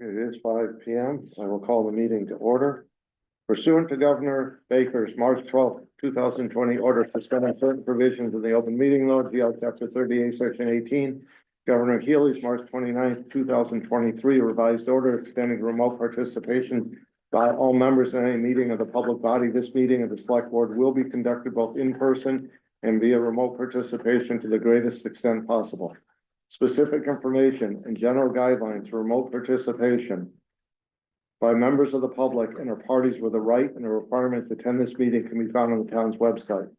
It is 5 p.m. I will call the meeting to order. Pursuant to Governor Baker's March 12, 2020 order suspending certain provisions of the open meeting law, GL Chapter 38, Section 18, Governor Healy's March 29, 2023 revised order extending remote participation by all members in any meeting of the public body. This meeting of the Select Board will be conducted both in person and via remote participation to the greatest extent possible. Specific information and general guidelines for remote participation by members of the public and or parties with a right and a requirement to attend this meeting can be found on the town's website.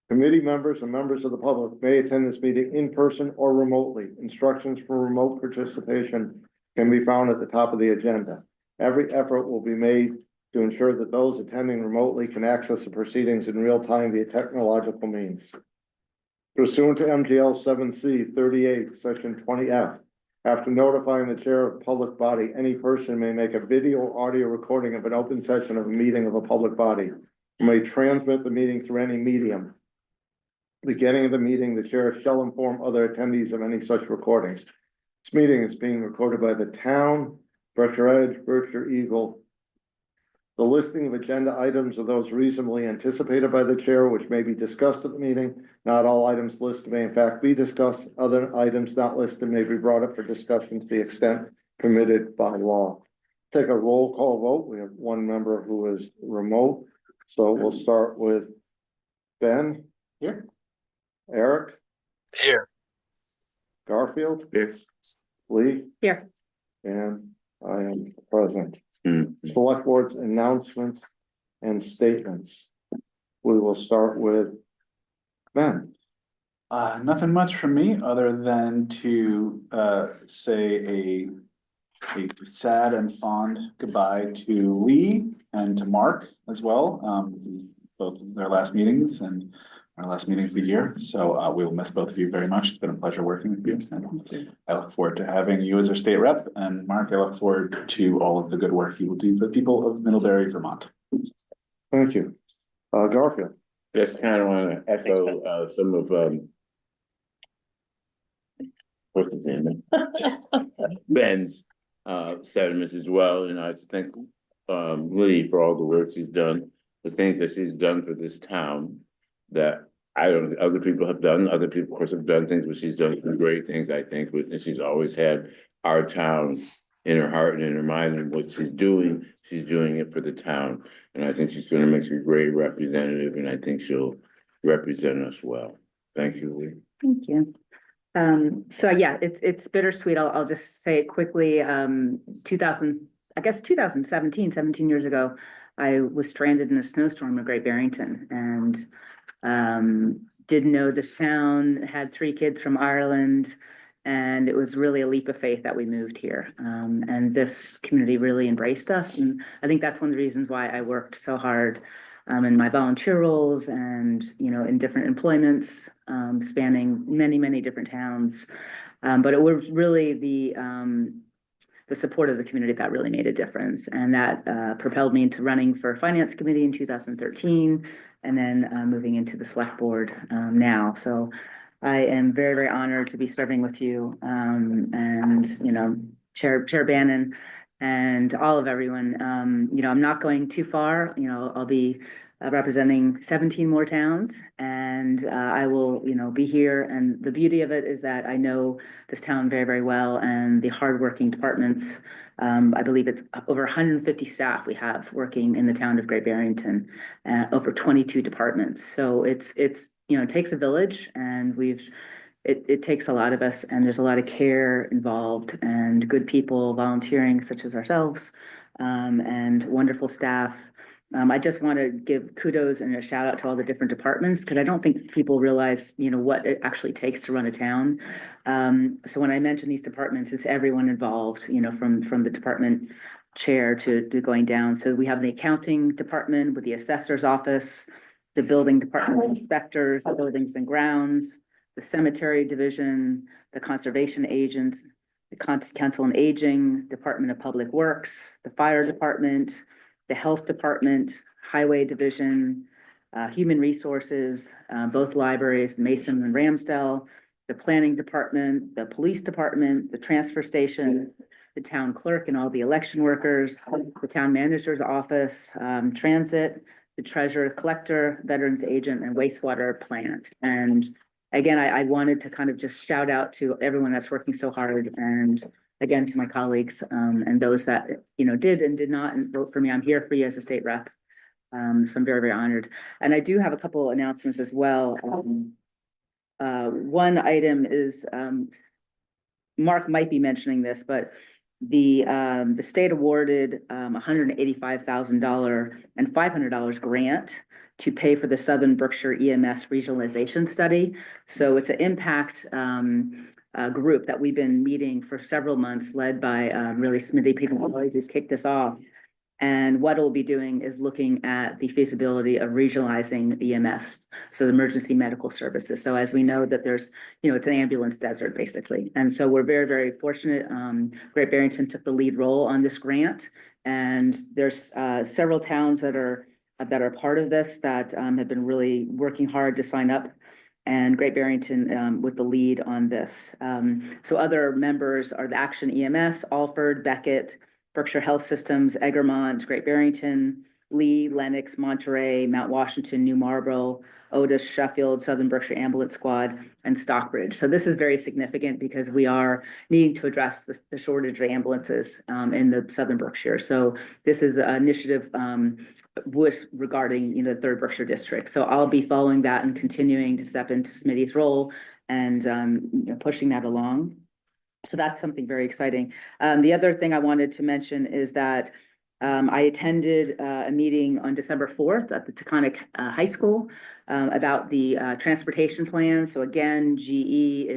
Committee members and members of the public may attend this meeting in person or remotely. Instructions for remote participation can be found at the top of the agenda. Every effort will be made to ensure that those attending remotely can access the proceedings in real time via technological means. Pursuant to MGL 7C 38, Section 20F, after notifying the chair of public body, any person may make a video or audio recording of an open session of a meeting of a public body, may transmit the meeting through any medium. Beginning of the meeting, the chair shall inform other attendees of any such recordings. This meeting is being recorded by the town, Berkshire Edge, Berkshire Eagle. The listing of agenda items are those reasonably anticipated by the chair, which may be discussed at the meeting. Not all items listed may in fact be discussed. Other items not listed may be brought up for discussion to the extent permitted by law. Take a roll call vote. We have one member who is remote. So we'll start with Ben. Here. Eric. Here. Garfield. Here. Lee. Here. And I am present. Select Board's announcements and statements. We will start with Ben. Nothing much from me other than to say a sad and fond goodbye to Lee and to Mark as well. Both their last meetings and our last meeting of the year. So we will miss both of you very much. It's been a pleasure working with you. And I look forward to having you as our state rep. And Mark, I look forward to all of the good work you will do for the people of Middlebury, Vermont. Thank you. Garfield. Just kind of want to echo some of what's his name? Ben's sentiments as well. And I thank Lee for all the work she's done, the things that she's done for this town that I don't think other people have done. Other people, of course, have done things, but she's done some great things, I think, and she's always had our town in her heart and in her mind, and what she's doing it for the town. And I think she's going to make a great representative, and I think she'll represent us well. Thank you, Lee. Thank you. So yeah, it's bittersweet. I'll just say it quickly. 2017, 17 years ago, I was stranded in a snowstorm in Great Barrington and didn't know this town, had 3 kids from Ireland, and it was really a leap of faith that we moved here. And this community really embraced us. And I think that's one of the reasons why I worked so hard in my volunteer roles and, you know, in different employments, spanning many, many different towns. But it was really the support of the community that really made a difference. And that propelled me into running for Finance Committee in 2013, and then moving into the Select Board now. So I am very, very honored to be serving with you and, you know, Chair Bannon and all of everyone. You know, I'm not going too far. You know, I'll be representing 17 more towns, and I will, you know, be here. And the beauty of it is that I know this town very, very well, and the hardworking departments. I believe it's over 150 staff we have working in the town of Great Barrington, over 22 departments. So it's you know, it takes a village, and it takes a lot of us, and there's a lot of care involved and good people volunteering, such as ourselves, and wonderful staff. I just want to give kudos and a shout out to all the different departments, because I don't think people realize, you know, what it actually takes to run a town. So when I mention these departments, it's everyone involved, you know, from the department chair to going down. So we have the accounting department with the assessor's office, the building department with inspectors, the buildings and grounds, the cemetery division, the conservation agents, the council on aging, Department of Public Works, the fire department, the health department, highway division, human resources, both libraries, Mason and Ramsdale, the planning department, the police department, the transfer station, the town clerk and all the election workers, the town manager's office, transit, the treasurer collector, veterans agent, and wastewater plant. And again, I wanted to kind of just shout out to everyone that's working so hard, and again, to my colleagues, and those that, did and did not and vote for me. I'm here for you as a state rep. So I'm very, very honored. And I do have a couple announcements as well. One item is, Mark might be mentioning this, but the state awarded $185,000 and $500 grant to pay for the Southern Berkshire EMS regionalization study. So it's an impact group that we've been meeting for several months, led by really Smitty Peter, who's kicked this off. And what we'll be doing is looking at the feasibility of regionalizing EMS, so the emergency medical services. So as we know that there's, it's an ambulance desert basically. And so we're very, very fortunate. Great Barrington took the lead role on this grant, and there's several towns that are part of this that have been really working hard to sign up. And Great Barrington was the lead on this. So other members are the Action EMS, Alford, Beckett, Berkshire Health Systems, Egremont, Great Barrington, Lee, Lenox, Monterey, Mount Washington, New Marlboro, Otis, Sheffield, Southern Berkshire Ambulance Squad, and Stockbridge. So this is very significant because we are needing to address the shortage of ambulances in the Southern Berkshire. So this is an initiative regarding, the third Berkshire district. So I'll be following that and continuing to step into Smitty's role and pushing that along. So that's something very exciting. The other thing I wanted to mention is that I attended a meeting on December 4th at the Taconic High School about the transportation plan. So again, GE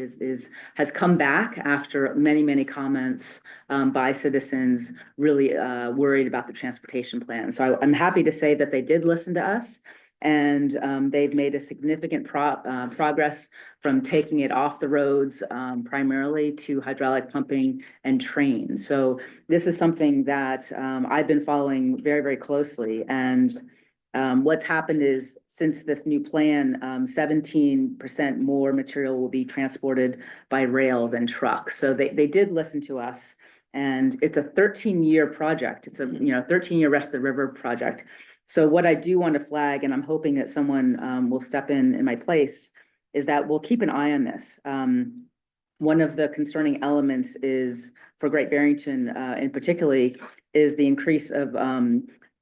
has come back after many, many comments by citizens really worried about the transportation plan. So I'm happy to say that they did listen to us. And they've made a significant progress from taking it off the roads primarily to hydraulic pumping and train. So this is something that I've been following very, very closely. And what's happened is since this new plan, 17% more material will be transported by rail than truck. So they did listen to us. And it's a 13-year project. It's a 13-year Rest of the River project. So what I do want to flag, and I'm hoping that someone will step in my place, is that we'll keep an eye on this. One of the concerning elements is for Great Barrington in particularly is the increase of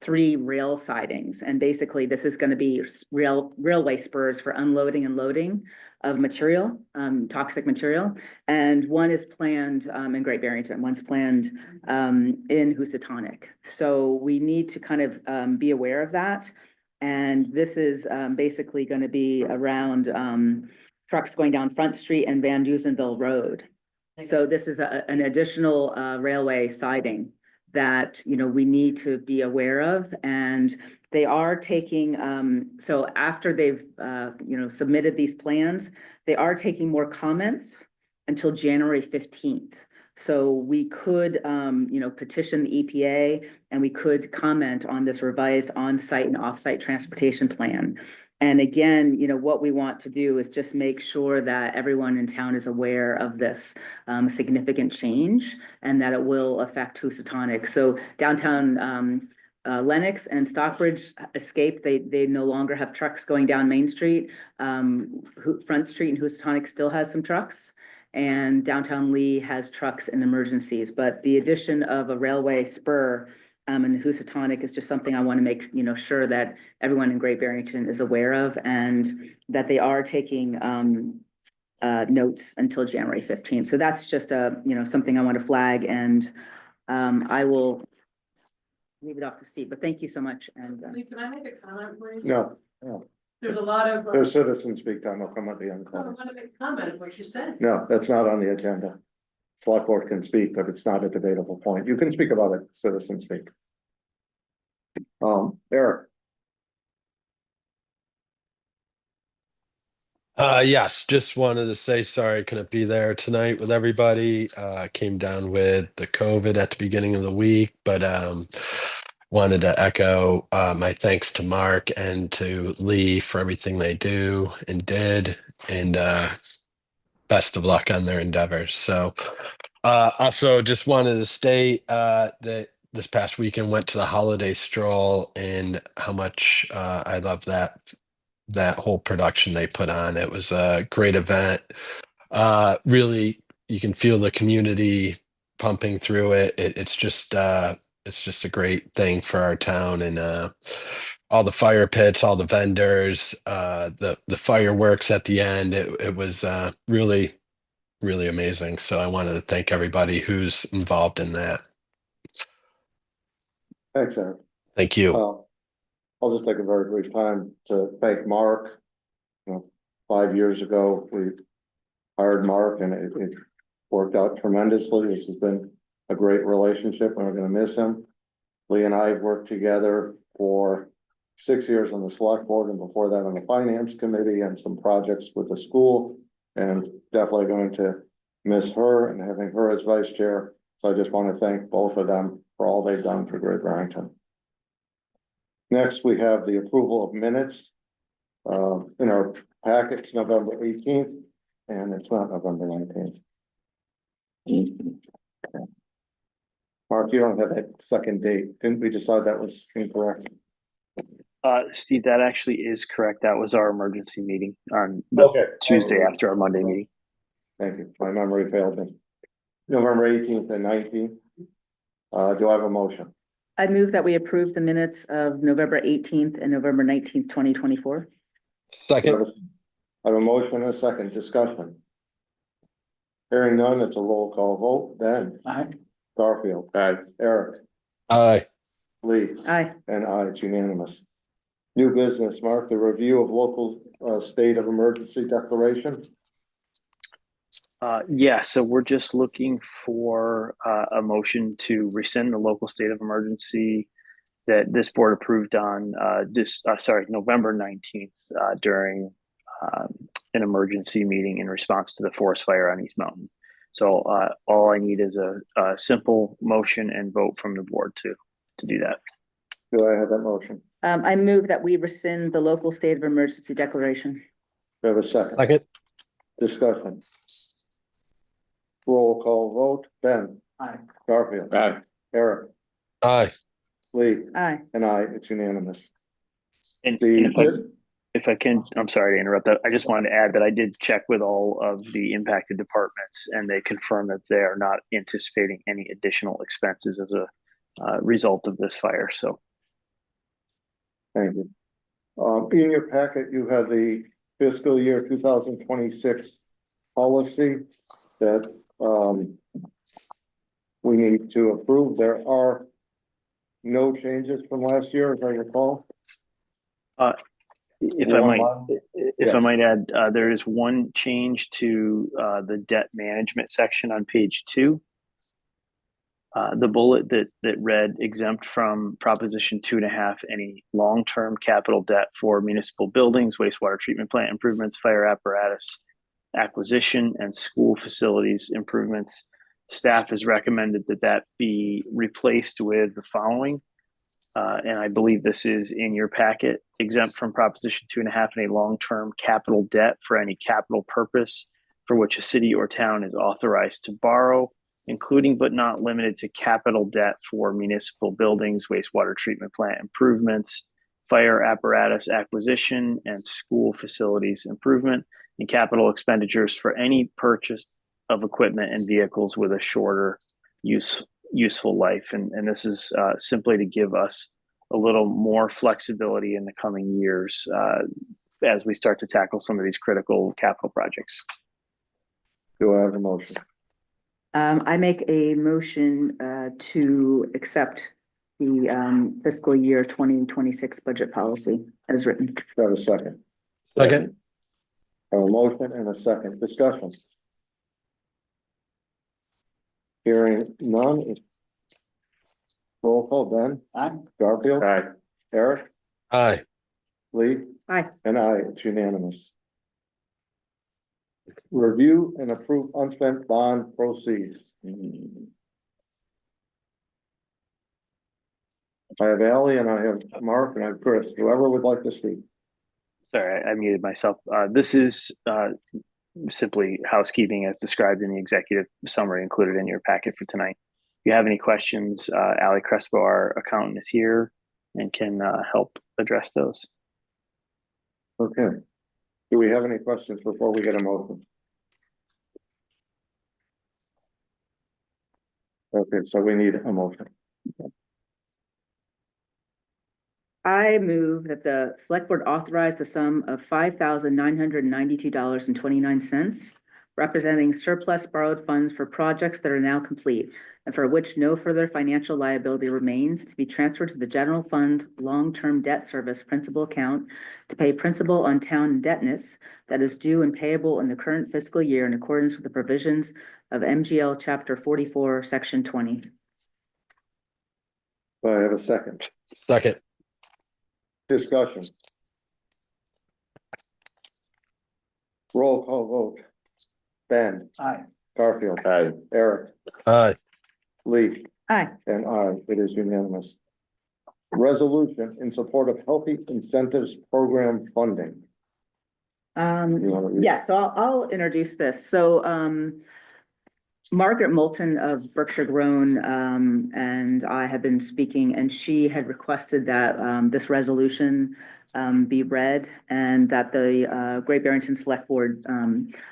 3 rail sidings. And basically this is going to be railway spurs for unloading and loading of material, toxic material. And one is planned in Great Barrington, one's planned in Housatonic. So we need to kind of be aware of that. And this is basically going to be around trucks going down Front Street and Van Dusenville Road. So this is an additional railway siding that, we need to be aware of. And they are taking, so after they've, submitted these plans, they are taking more comments until January 15th. So we could, petition the EPA and we could comment on this revised on-site and off-site transportation plan. And again, what we want to do is just make sure that everyone in town is aware of this significant change and that it will affect Housatonic. So downtown Lenox and Stockbridge escaped. They no longer have trucks going down Main Street. Front Street and Housatonic still has some trucks. And downtown Lee has trucks in emergencies. But the addition of a railway spur and Housatonic is just something I want to make sure that everyone in Great Barrington is aware of, and that they are taking notes until January 15th. So that's just something I want to flag, and I will leave it off to Steve. But thank you so much. And Can I make a comment, please? No, There's a lot of. there's citizen speak time. I'll come at the end. I want to make a comment of what you said. No, that's not on the agenda. Selectboard can speak, but it's not a debatable point. You can speak about it, citizen speak. Eric. Yes, just wanted to say sorry I couldn't be there tonight with everybody. Came down with the COVID at the beginning of the week, but wanted to echo my thanks to Mark and to Lee for everything they do and did, and best of luck on their endeavors. So Also just wanted to state, that this past weekend went to the holiday stroll and how much, I love that whole production they put on. It was a great event. Really, you can feel the community pumping through it. It's just a great thing for our town and, all the fire pits, all the vendors, the fireworks at the end. It was, really amazing. So I wanted to thank everybody who's involved in that. Thanks, Aaron. Thank you. I'll just take a very brief time to thank Mark. 5 years ago, we hired Mark and it worked out tremendously. This has been a great relationship and we're gonna miss him. Lee and I have worked together for 6 years on the select board and before that on the finance committee and some projects with the school. And definitely going to miss her and having her as vice chair. So I just want to thank both of them for all they've done for Great Barrington. Next, we have the approval of minutes. In our packets, November 18th, and it's not November 19th. Mark, you don't have that second date. Didn't we decide that was incorrect? Steve, that actually is correct. That was our emergency meeting on the Tuesday after our Monday meeting. Thank you. My memory failed me. November 18th and 19th. Do I have a motion? I move that we approve the minutes of November 18th and November 19th, 2024. Second. I have a motion and a second discussion. Hearing none, it's a roll call vote. Ben. Aye. Garfield. Aye. Eric. Aye. Lee. Aye. And I, it's unanimous. New business, Mark, the review of local state of emergency declaration. Yeah, so we're just looking for a motion to rescind the local state of emergency that this board approved on November 19th during an emergency meeting in response to the forest fire on East Mountain. So all I need is a simple motion and vote from the board to do that. Do I have that motion? I move that we rescind the local state of emergency declaration. Do I have a second? Second. Discussion. Roll call vote. Ben. Aye. Garfield. Aye. Eric. Aye. Lee. Aye. And I, it's unanimous. And The if I can, I'm sorry to interrupt that. I just wanted to add that I did check with all of the impacted departments and they confirmed that they are not anticipating any additional expenses as a result of this fire. So. Thank you. In your packet, you have the fiscal year 2026 policy that we need to approve. There are no changes from last year, as I recall. If I might add, there is one change to the debt management section on page 2. The bullet that read exempt from Proposition 2.5 any long-term capital debt for municipal buildings, wastewater treatment plant improvements, fire apparatus acquisition, and school facilities improvements. Staff has recommended that be replaced with the following. And I believe this is in your packet: exempt from Proposition 2.5 any long-term capital debt for any capital purpose for which a city or town is authorized to borrow, including but not limited to capital debt for municipal buildings, wastewater treatment plant improvements, fire apparatus acquisition, and school facilities improvement, and capital expenditures for any purchase of equipment and vehicles with a shorter useful life. And this is simply to give us a little more flexibility in the coming years as we start to tackle some of these critical capital projects. Do I have a motion? I make a motion to accept the fiscal year 2026 budget policy as written. Do I have a second? Second. I have a motion and a second discussion. Hearing none. Roll call. Ben. Aye. Garfield. Aye. Eric. Aye. Lee. Aye. And I, it's unanimous. Review and approve unspent bond proceeds. I have Ally and I have Mark and I have Chris, whoever would like to speak. Sorry, I muted myself. This is simply housekeeping as described in the executive summary included in your packet for tonight. If you have any questions, Ali Crespo, our accountant, is here and can help address those. Okay. Do we have any questions before we get a motion? Okay, so we need a motion. I move that the select board authorize the sum of $5,992.29, representing surplus borrowed funds for projects that are now complete and for which no further financial liability remains, to be transferred to the general fund long-term debt service principal account to pay principal on town indebtedness that is due and payable in the current fiscal year in accordance with the provisions of MGL Chapter 44, Section 20. Do I have a second? Second. Discussion. Roll call vote. Ben, Aye. Garfield, Aye. Eric, Lee, Aye. and I. It is unanimous. Resolution in support of Healthy Incentives Program funding. You wanna read? Yeah, so I'll introduce this. So, Margaret Moulton of Berkshire Grown, and I have been speaking, and she had requested that, this resolution, be read and that the, Great Barrington Select Board,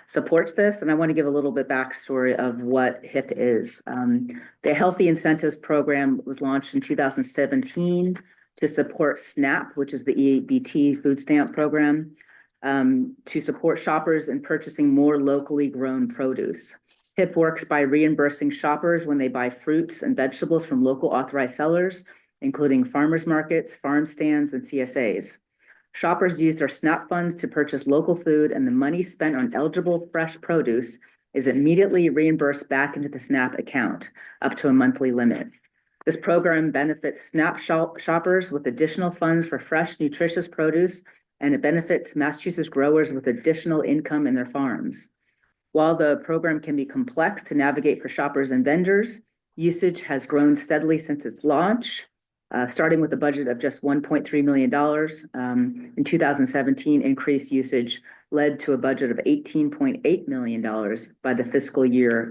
supports this. And I want to give a little bit backstory of what HIP is. The Healthy Incentives Program was launched in 2017 to support SNAP, which is the EBT food stamp program, to support shoppers in purchasing more locally grown produce. HIP works by reimbursing shoppers when they buy fruits and vegetables from local authorized sellers, including farmers markets, farm stands, and CSAs. Shoppers use their SNAP funds to purchase local food, and the money spent on eligible fresh produce is immediately reimbursed back into the SNAP account, up to a monthly limit. This program benefits SNAP shoppers with additional funds for fresh, nutritious produce, and it benefits Massachusetts growers with additional income in their farms. While the program can be complex to navigate for shoppers and vendors, usage has grown steadily since its launch, starting with a budget of just $1.3 million. In 2017, increased usage led to a budget of $18.8 million by the fiscal year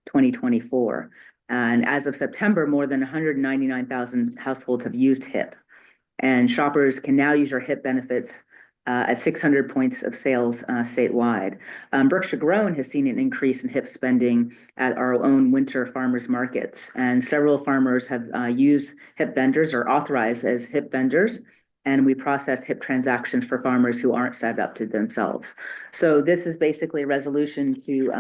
2024. And as of September, more than 199,000 households have used HIP. And shoppers can now use our HIP benefits at 600 points of sales statewide. Berkshire Grown has seen an increase in HIP spending at our own winter farmers markets, and several farmers have used HIP vendors or authorized as HIP vendors, and we process HIP transactions for farmers who aren't set up to themselves. So this is basically a resolution to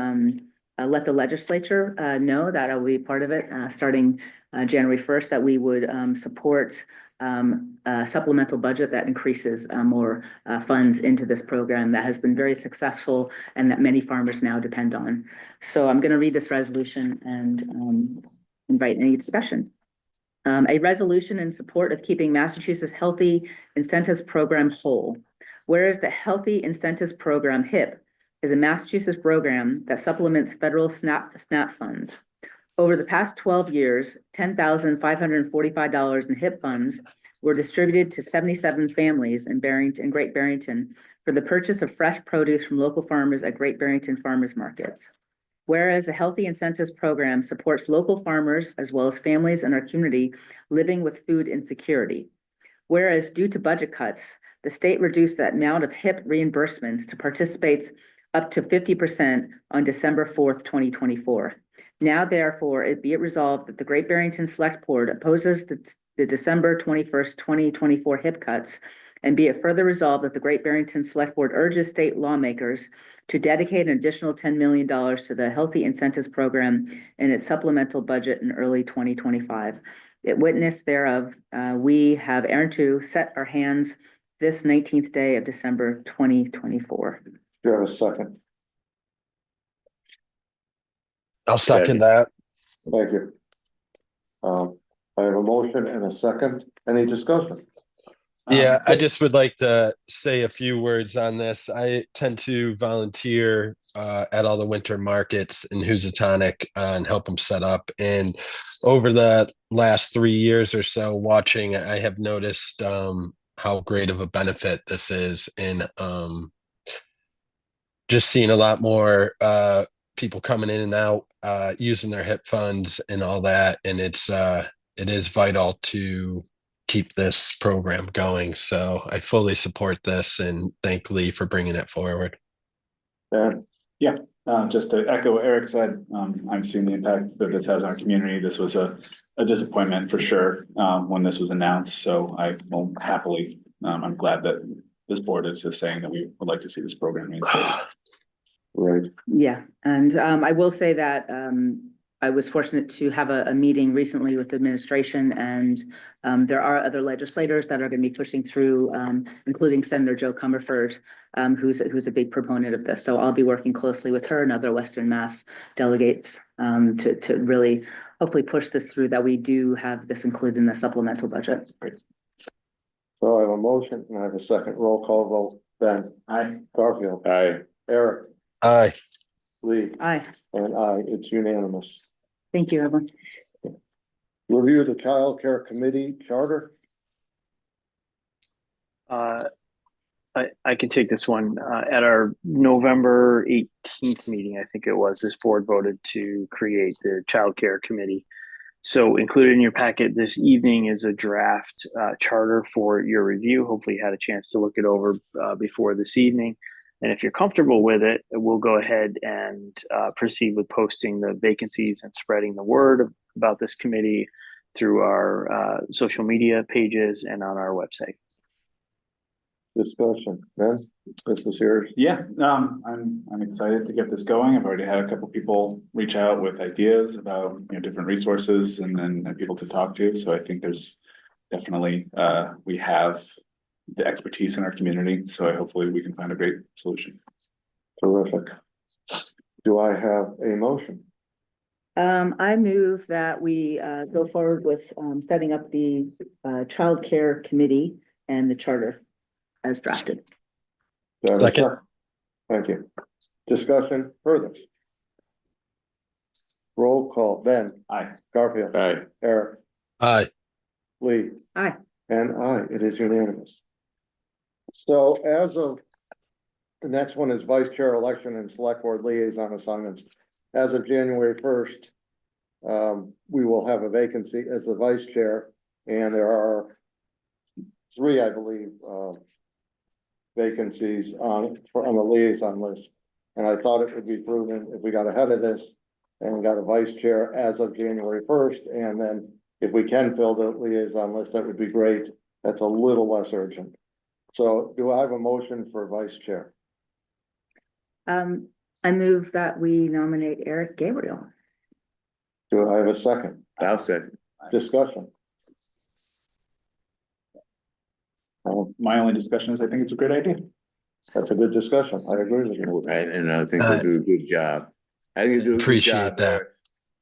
let the legislature know that I will be part of it starting January 1st, that we would support a supplemental budget that increases more funds into this program that has been very successful and that many farmers now depend on. So I'm going to read this resolution and invite any discussion. A resolution in support of keeping Massachusetts Healthy Incentives Program whole. Whereas the Healthy Incentives Program, HIP, is a Massachusetts program that supplements federal SNAP funds. Over the past 12 years, $10,545 in HIP funds were distributed to 77 families in Great Barrington for the purchase of fresh produce from local farmers at Great Barrington farmers markets. Whereas the Healthy Incentives Program supports local farmers as well as families in our community living with food insecurity. Whereas due to budget cuts, the state reduced the amount of HIP reimbursements to participants up to 50% on December 4th, 2024. Now, therefore, it be it resolved that the Great Barrington Select Board opposes the December 21st, 2024 HIP cuts, and be it further resolved that the Great Barrington Select Board urges state lawmakers to dedicate an additional $10 million to the Healthy Incentives Program in its supplemental budget in early 2025. It witness thereof, we have errant to set our hands this 19th day of December 2024. Do you have a second? I'll second that. Thank you. I have a motion and a second. Any discussion? Yeah, I just would like to say a few words on this. I tend to volunteer at all the winter markets in Housatonic and help them set up. And over the last 3 years or so watching, I have noticed how great of a benefit this is in just seeing a lot more people coming in and out using their HIP funds and all that, and it is vital to keep this program going. So I fully support this and thank Lee for bringing it forward. Ben, Just to echo what Eric said, I've seen the impact that this has on our community. This was a disappointment for sure, when this was announced, so I will happily, I'm glad that this board is just saying that we would like to see this program reinstated. right, Yeah, and I will say that I was fortunate to have a meeting recently with administration, and there are other legislators that are going to be pushing through, including Senator Joe Comerford, who's a big proponent of this. So I'll be working closely with her and other Western Mass delegates to really hopefully push this through, that we do have this included in the supplemental budget. so I have a motion and I have a second roll call vote. Ben, Aye. Garfield, Aye. Eric, Aye. Lee, Aye, and I, it's unanimous. thank you, everyone. Review the Child Care Committee charter. I can take this one. At our November 18th meeting, I think it was, this board voted to create the Child Care Committee. So included in your packet this evening is a draft charter for your review. Hopefully you had a chance to look it over before this evening. And if you're comfortable with it, we'll go ahead and proceed with posting the vacancies and spreading the word about this committee through our social media pages and on our website. Discussion, Ben, this was yours. Yeah, I'm excited to get this going. I've already had a couple people reach out with ideas about, different resources and people to talk to. So I think there's definitely, we have the expertise in our community. So hopefully we can find a great solution. Terrific. Do I have a motion? I move that we go forward with setting up the Child Care Committee and the charter as drafted. Do I have a Second. Thank you. Discussion further. Roll call, Ben, Aye. Garfield, Aye. Eric, Aye. Lee. Aye. And I, it is unanimous. So as of, the next one is vice chair election and select board liaison assignments. As of January 1st, we will have a vacancy as the vice chair, and there are three, I believe, vacancies on the liaison list. And I thought it would be prudent if we got ahead of this and got a vice chair as of January 1st, and then if we can fill the liaison list, that would be great. That's a little less urgent. So do I have a motion for vice chair? I move that we nominate Eric Gabriel. Do I have a second? I'll second. Discussion. My only discussion is I think it's a great idea. That's a good discussion. I agree with you. Right, and I think they do a good job. I think they do a good Appreciate job that.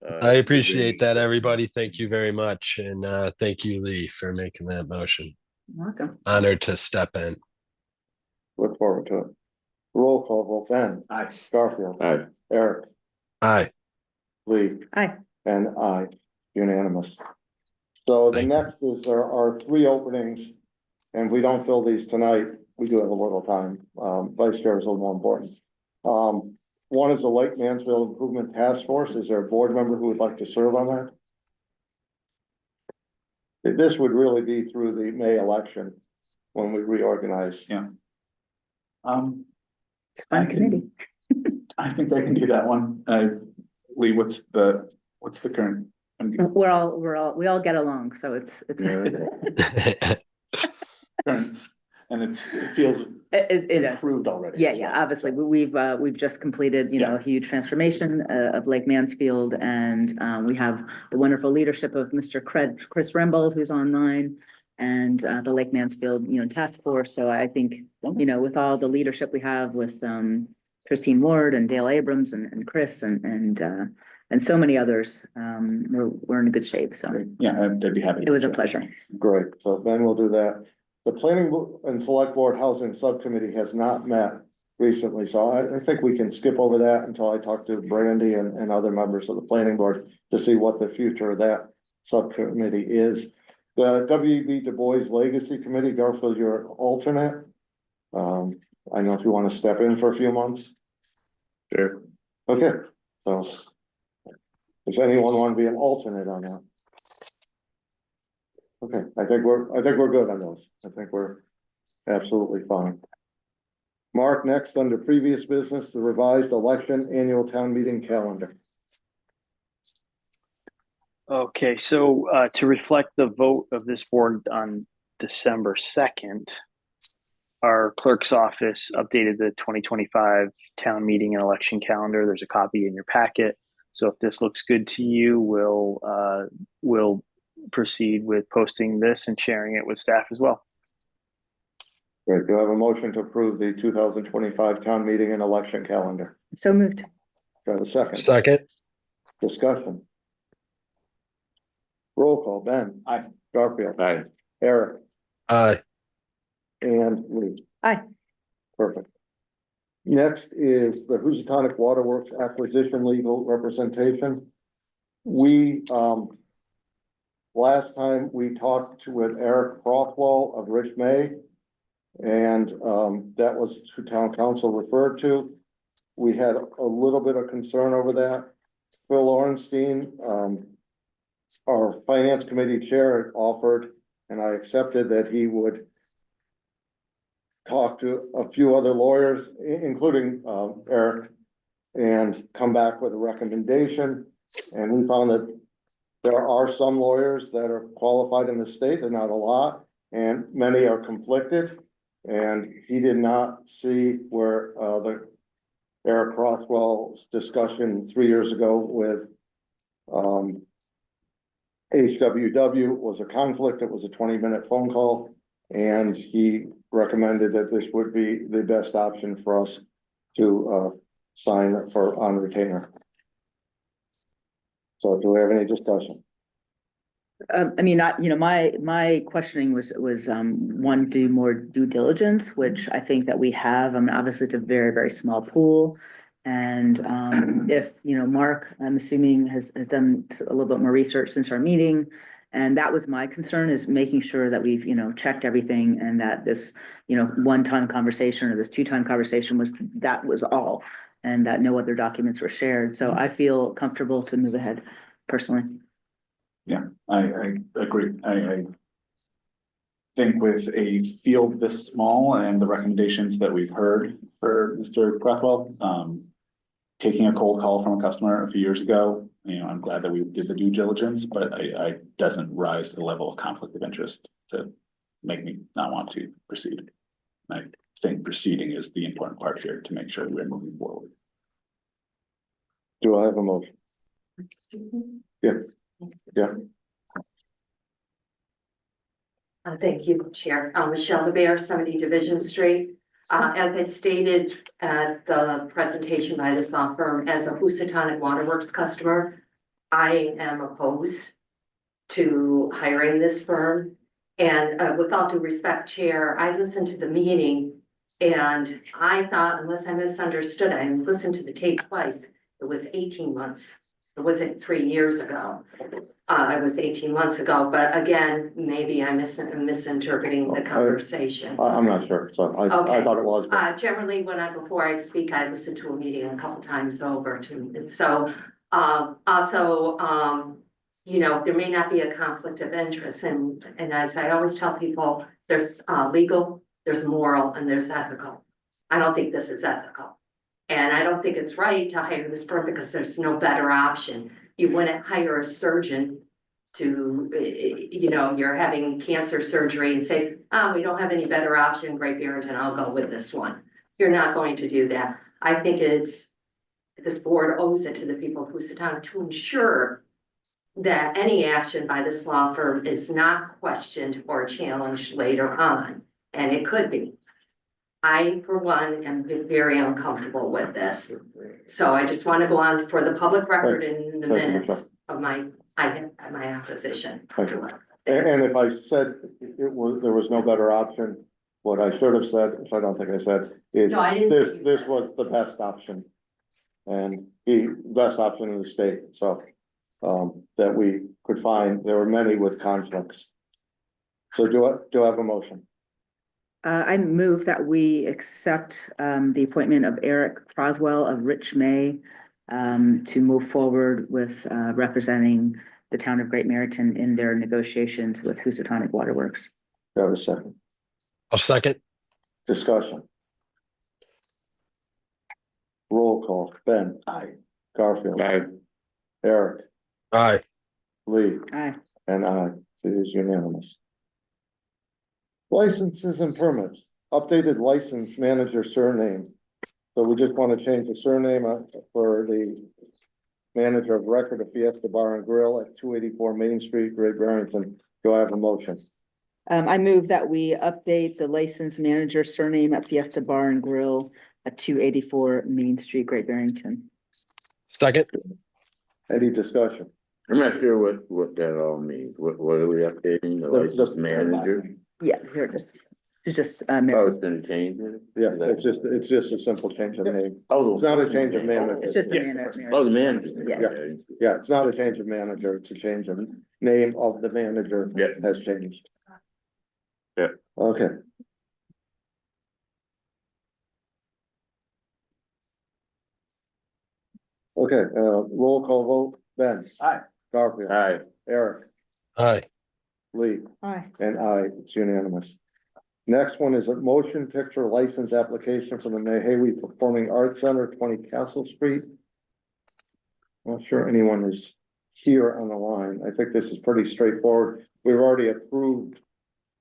there. I appreciate that, everybody. Thank you very much. And thank you, Lee, for making that motion. Welcome. Honored to step in. Look forward to it. Roll call vote, Ben. Aye. Garfield. Aye. Eric. Aye. Lee. Aye. And I, unanimous. So the Thank you. next is there are three openings, and if we don't fill these tonight, we do have a little time. Vice chair is a little more important. One is the Lake Mansfield Improvement Task Force. Is there a board member who would like to serve on that? This would really be through the May election when we reorganize. Yeah. It's a fun committee. I think I can do that one. Lee, what's the current? We all get along, so it's Current, and it feels it is. improved already. Yeah, obviously, we've just completed, a huge transformation of Lake Mansfield, and we have the wonderful leadership of Mr. Chris Rembold, who's online, and the Lake Mansfield, task force. So I think, with all the leadership we have with Christine Ward and Dale Abrams and Chris and so many others, we're in good shape. So Yeah, I'd be happy. it was a pleasure. Great, so then we'll do that. The Planning and Select Board Housing Subcommittee has not met recently, so I think we can skip over that until I talk to Brandy and other members of the planning board to see what the future of that subcommittee is. The W.E.B. Du Bois Legacy Committee, Garfield, you're alternate. I know if you want to step in for a few months. Sure. Okay, so. Does anyone want to be an alternate on that? Okay, I think we're good on those. I think we're absolutely fine. Mark, next under previous business, the revised election annual town meeting calendar. Okay, so to reflect the vote of this board on December 2nd, our clerk's office updated the 2025 town meeting and election calendar. There's a copy in your packet. So if this looks good to you, we'll proceed with posting this and sharing it with staff as well. Great, do I have a motion to approve the 2025 town meeting and election calendar? So moved. Do I have a second? Second. Discussion. Roll call, Ben. Aye. Garfield. Aye. Eric. Aye. And Lee. Aye. Perfect. Next is the Housatonic Waterworks acquisition legal representation. We, last time we talked with Eric Rothwell of Rich May. And, that was who town council referred to. We had a little bit of concern over that. Phil Orenstein, our finance committee chair, offered, and I accepted that he would talk to a few other lawyers, including Eric, and come back with a recommendation. And we found that there are some lawyers that are qualified in the state, they're not a lot, and many are conflicted. And he did not see where the Eric Rothwell's discussion 3 years ago with HWW was a conflict. It was a 20-minute phone call, and he recommended that this would be the best option for us to sign for on retainer. So do we have any discussion? I mean, my questioning was, one, do more due diligence, which I think that we have. I mean, obviously it's a very, very small pool. And, if, Mark, I'm assuming has done a little bit more research since our meeting. And that was my concern, is making sure that we've, checked everything, and that this, one-time conversation or this two-time conversation was all. And that no other documents were shared. So I feel comfortable to move ahead personally. Yeah, I agree. I think with a field this small and the recommendations that we've heard for Mr. Rothwell, taking a cold call from a customer a few years ago, I'm glad that we did the due diligence, but I doesn't rise to the level of conflict of interest to make me not want to proceed. I think proceeding is the important part here to make sure we're moving forward. Do I have a motion? Excuse me? Yes. Yeah. Thank you, Chair. Michelle LeBear, 70 Division Street. As I stated at the presentation by this law firm, as a Housatonic Waterworks customer, I am opposed to hiring this firm. And with all due respect, Chair, I listened to the meeting and I thought, unless I misunderstood, I listened to the tape twice. It was 18 months. It wasn't 3 years ago. It was 18 months ago, but again, maybe I'm misinterpreting the conversation. I'm not sure, so I Okay. thought it was. but- Generally, before I speak, I listen to a meeting a couple times over too. And so, also, there may not be a conflict of interest. And as I always tell people, there's legal, there's moral, and there's ethical. I don't think this is ethical. And I don't think it's right to hire this firm because there's no better option. You wouldn't hire a surgeon to, you're having cancer surgery and say, we don't have any better option, Great Barrington, I'll go with this one. You're not going to do that. I think this board owes it to the people of Housatonic to ensure that any action by this law firm is not questioned or challenged later on, and it could be. I, for one, am very uncomfortable with this. So I just want to go on for the public record in the Thank you, minutes of my opposition. Thank you. And if I said there was no better option, what I should have said, which I don't think I said, is No, I didn't say you this said. was the best option. And the best option in the state, so that we could find, there were many with conflicts. So do I have a motion? I move that we accept the appointment of Eric Croswell of Rich May to move forward with representing the town of Great Barrington in their negotiations with Housatonic Waterworks. Do I have a second? I'll second. Discussion. Roll call, Ben. Aye. Garfield. Aye. Eric, Aye. Lee, Aye. and I, it is unanimous. Licenses and permits, updated license manager surname. So we just want to change the surname for the manager of record of Fiesta Bar and Grill at 284 Main Street, Great Barrington. Do I have a motion? I move that we update the license manager surname at Fiesta Bar and Grill at 284 Main Street, Great Barrington. Second. Any discussion? I'm not sure what that all means. What are we updating? The license manager? Yeah, here it is. It's just, Oh, it's gonna change it? Yeah, it's just a simple change of name. Oh, It's not a change of manager. it's just the Yes. manager. Oh, the manager. Yeah. Okay. Yeah, it's not a change of manager, it's a change of name of the manager Yeah. has changed. Yeah. Okay. Okay, roll call vote, Ben. Aye. Garfield. Aye. Eric, Aye. Lee, Aye. and I, it's unanimous. Next one is a motion picture license application for the Mahawi Performing Arts Center, 20 Castle Street. Not sure anyone is here on the line. I think this is pretty straightforward. We've already approved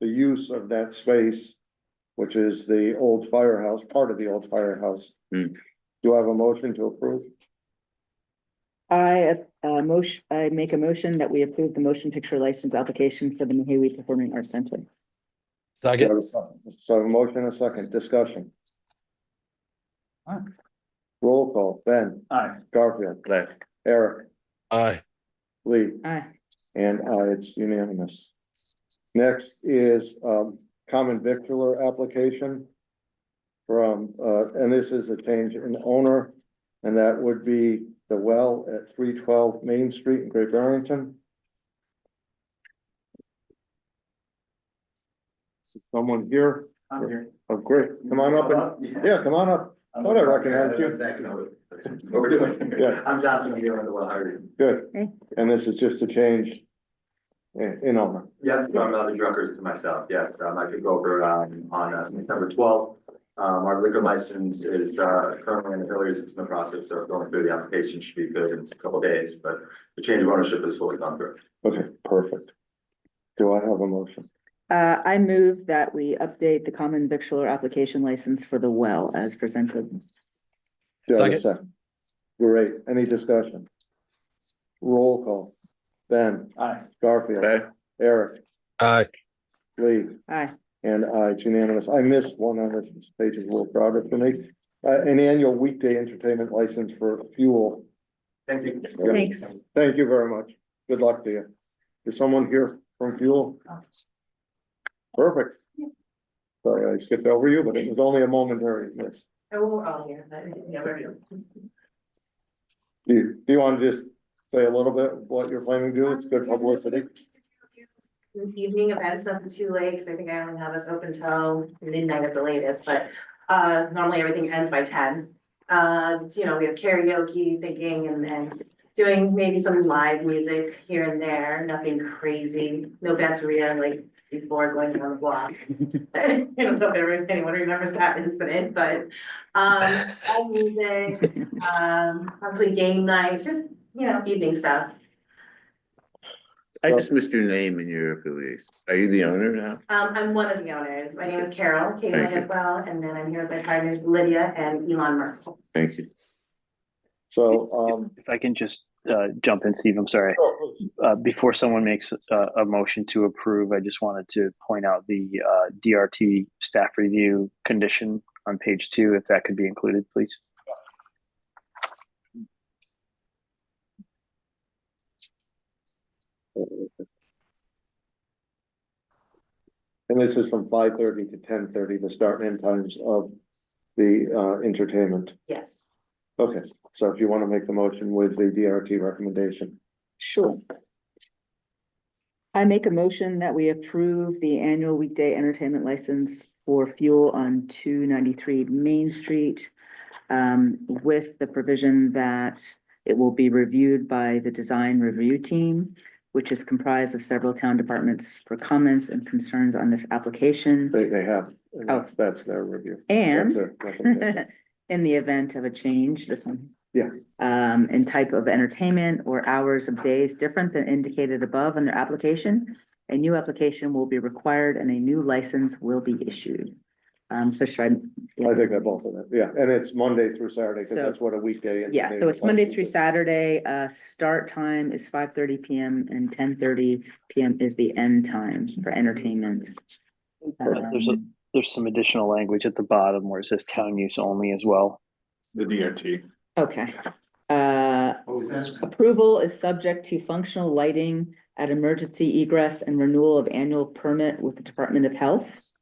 the use of that space, which is the old firehouse, part of the old firehouse. Hmm. Do I have a motion to approve? I make a motion that we approve the motion picture license application for the Mahawi Performing Arts Center. Do I Second. have a second? So a motion and a second, discussion. Aye. Roll call, Ben, Aye. Garfield, Aye. Eric, Aye. Lee, Aye. and I, it's unanimous. Next is common victular application from, and this is a change in owner, and that would be the well at 312 Main Street in Great Barrington. Someone here? I'm here. Oh, great. Come on up and, yeah, come on up. Thought I recognized you. What we're doing. Yeah. I'm Jonathan, I'm here on the well, Hardy. Good. Okay. And this is just a change in owner. Yeah, from the Drunkers to myself, yes, I could go over, on September 12th. Our liquor license is, currently in the earlier, it's in the process of going through the application, should be good in a couple of days, but the change of ownership is fully gone through. Okay, perfect. Do I have a motion? I move that we update the common victular application license for the well as presented. Do I have a Second. second? Great. Any discussion? Roll call. Ben, Aye. Garfield, Aye. Eric, Aye. Lee, Aye. and I, it's unanimous. I missed one on this page, is a little crowded for me. An annual weekday entertainment license for Fuel. Thank you. Thanks. Thank you very much. Good luck to you. Is someone here from Fuel? Perfect. Sorry, I skipped over you, but it was only a momentary miss. Oh, we're all here, but, yeah, we're here. Do you want to just say a little bit what you're planning to do? It's good publicity. Evening events, nothing too late, because I think I only have us open till midnight at the latest, but normally everything ends by 10. You know, we have karaoke thinking and doing maybe some live music here and there, nothing crazy, no Batteria like before going down the block. I don't know if anyone remembers that incident, but live music, possibly game nights, just, you know, evening stuff. I just missed your name and your affiliation. Are you the owner now? I'm one of the owners. My name is Carol, Thank you. as well, and then I'm here with my partners Lydia and Elon Merkel. Thank you. So, If I can just jump in, Steve, I'm sorry. Before someone makes a motion to approve, I just wanted to point out the DRT staff review condition on page 2, if that could be included, please. and this is from 5:30 to 10:30, the start and end times of the entertainment. Yes. Okay, so if you want to make the motion with the DRT recommendation. Sure. I make a motion that we approve the annual weekday entertainment license for fuel on 293 Main Street, with the provision that it will be reviewed by the design review team, which is comprised of several town departments for comments and concerns on this application. They have, and that's their review. And That's their recommendation. in the event of a change, this one. Yeah. In type of entertainment or hours of days different than indicated above in their application, a new application will be required and a new license will be issued. So should I think that both of them, yeah, and it's Monday through Saturday, because So- that's what a weekday. Yeah, so entertainment it's Monday license through is. Saturday, start time is 5:30 PM and 10:30 PM is the end time for entertainment. There's some additional language at the bottom where it says town use only as well. The DRT. Okay. Approval is subject to functional lighting at emergency egress and renewal of annual permit with the Department of Health.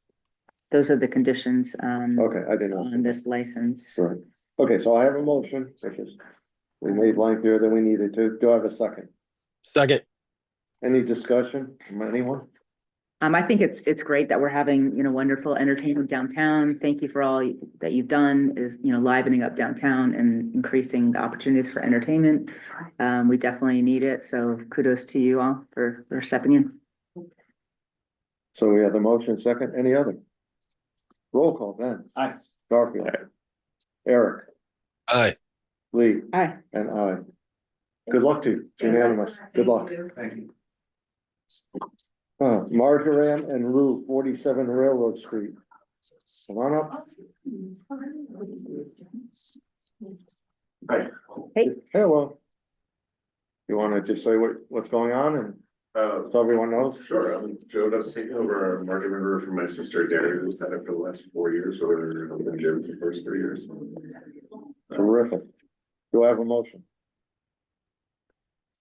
Those are the conditions, Okay, I didn't know. on this license. Right. Okay, so I have a motion, which is, we made lengthier than we needed to. Do I have a second? Second. Any discussion from anyone? I think it's great that we're having, wonderful entertainment downtown. Thank you for all that you've done is, livening up downtown and increasing the opportunities for entertainment. We definitely need it. So kudos to you all for stepping in. So we have the motion second, any other? Roll call, Ben. Aye. Garfield. Eric, Aye. Lee, Hi. and I. Good luck to you. It's unanimous. Good luck. Thank you. Marjoram and Rue, 47 Railroad Street. Come on up. Hey. Hello. You wanna just say what's going on and so everyone knows? Sure, I'm Joe, that's taking over Market River from my sister Derry, who's had it for the last 4 years, or I've been Jim for the first 3 years. Terrific. Do I have a motion?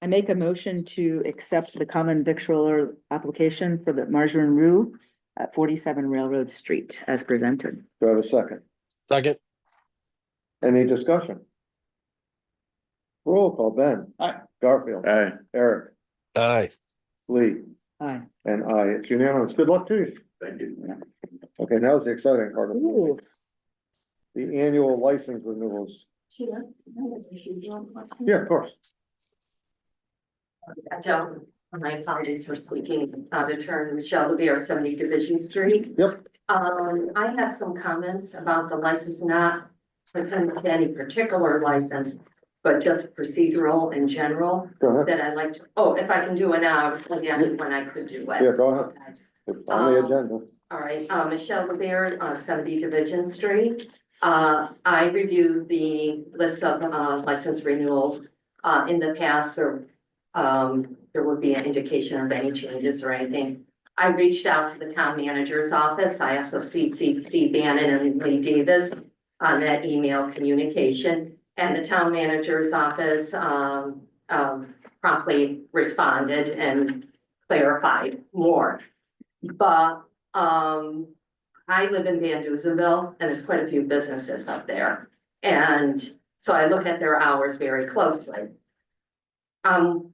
I make a motion to accept the common victualler application for the Marjoram Rue at 47 Railroad Street as presented. Do I have a second? Second. Any discussion? Roll call, Ben. Aye. Garfield. Aye. Eric, Aye. Lee, Aye. and I. It's unanimous. Good luck to you. Thank you. Okay, now it's the exciting part of the Ooh. meeting. The annual license renewals. Yeah, of course. Joe, my apologies for speaking out of turn. Michelle Levere, 70 Division Street. Yep. I have some comments about the license, not pertaining to any particular license, but just procedural in general Go ahead. that I'd like to, if I can do it now, I was looking at it when I could do it. Yeah, go ahead. Okay. It's on the agenda. All right, Michelle Levere, 70 Division Street. I reviewed the list of license renewals in the past, or there would be an indication of any changes or anything. I reached out to the town manager's office. I also CC'd Steve Bannon and Lee Davis on that email communication. And the town manager's office promptly responded and clarified more. But I live in Van Duzenville and there's quite a few businesses up there. And so I look at their hours very closely. I'm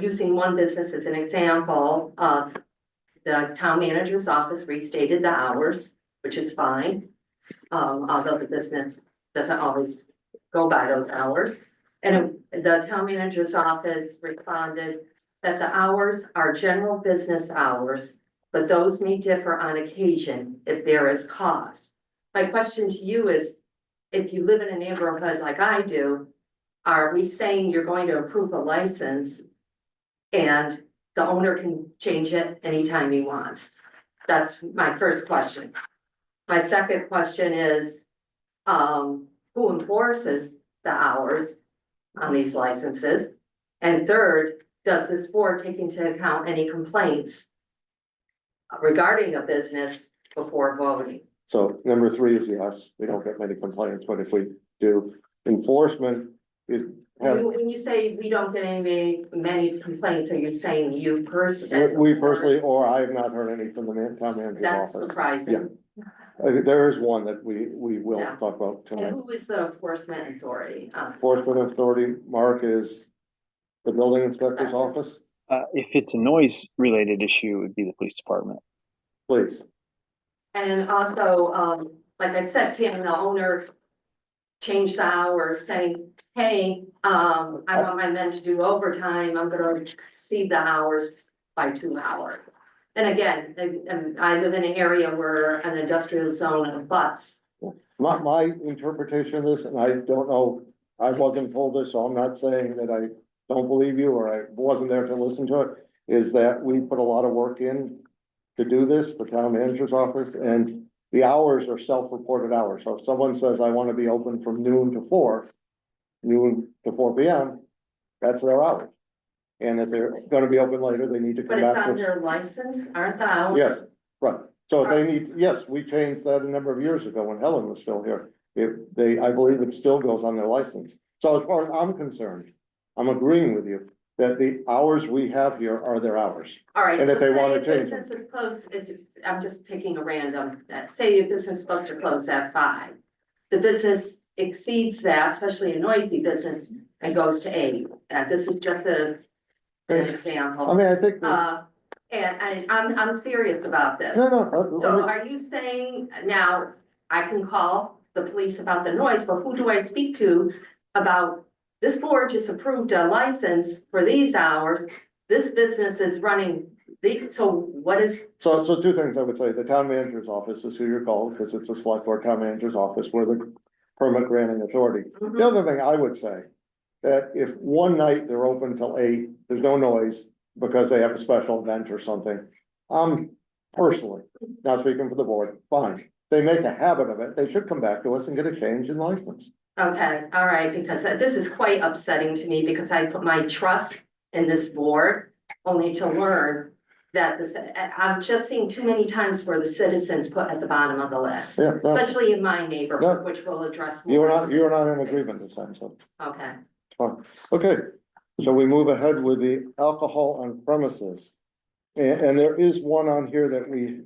using one business as an example. The town manager's office restated the hours, which is fine. Although the business doesn't always go by those hours. And the town manager's office responded that the hours are general business hours, but those may differ on occasion if there is cause. My question to you is, if you live in a neighborhood like I do, are we saying you're going to approve a license and the owner can change it anytime he wants? That's my first question. My second question is, who enforces the hours on these licenses? And third, does this board take into account any complaints regarding a business before voting? So number 3 is yes, we don't get many complaints, but if we do, enforcement is. When you say we don't get many complaints, are you saying you personally? We personally, or I have not heard any from the town manager's That's office. surprising. I think there is one that we will Yeah. talk about And tonight. who is the enforcement authority? Enforcement authority, Mark, is the building inspector's office, If it's a noise related issue, it would be the police department. please. And also, like I said, can the owner change the hours, saying, hey, I want my men to do overtime, I'm gonna exceed the hours by 2 hours. And again, I live in an area where an industrial zone abuts. My interpretation of this, and I don't know, I wasn't told this, so I'm not saying that I don't believe you or I wasn't there to listen to it, is that we put a lot of work in to do this, the town manager's office, and the hours are self-reported hours. So if someone says, I want to be open from noon to 4 PM, that's their hours. And if they're gonna be open later, they need to But come it's back on to. their license, aren't the hours? Yes, right. So if they need, yes, we changed that a number of years ago when Helen was still here. If they, I believe it still goes on their license. So as far as I'm concerned, I'm agreeing with you that the hours we have here are their hours. All right, And so if they wanna say change business is closed, I'm just picking a random, say your business is supposed to close at 5. The business exceeds that, especially a noisy business, and goes to 8. This is just an example. I mean, I think. And I'm serious about this. No. So are you saying now I can call the police about the noise, but who do I speak to about this board just approved a license for these hours? This business is running so what is? So 2 things I would say. The town manager's office is who you're called, because it's a select board town manager's office. We're the permit granting authority. The other thing I would say, that if one night they're open till 8, there's no noise because they have a special event or something. Personally, not speaking for the board, fine. They make a habit of it, they should come back to us and get a change in license. Okay, all right, because this is quite upsetting to me because I put my trust in this board only to learn that I'm just seeing too many times where the citizens put at the bottom of the list. Yeah, no, Especially in my neighborhood, No. which will address. you're more not in citizens. agreement this time, so. Okay, Fine. Okay, so we move ahead with the alcohol on premises. And there is one on here that we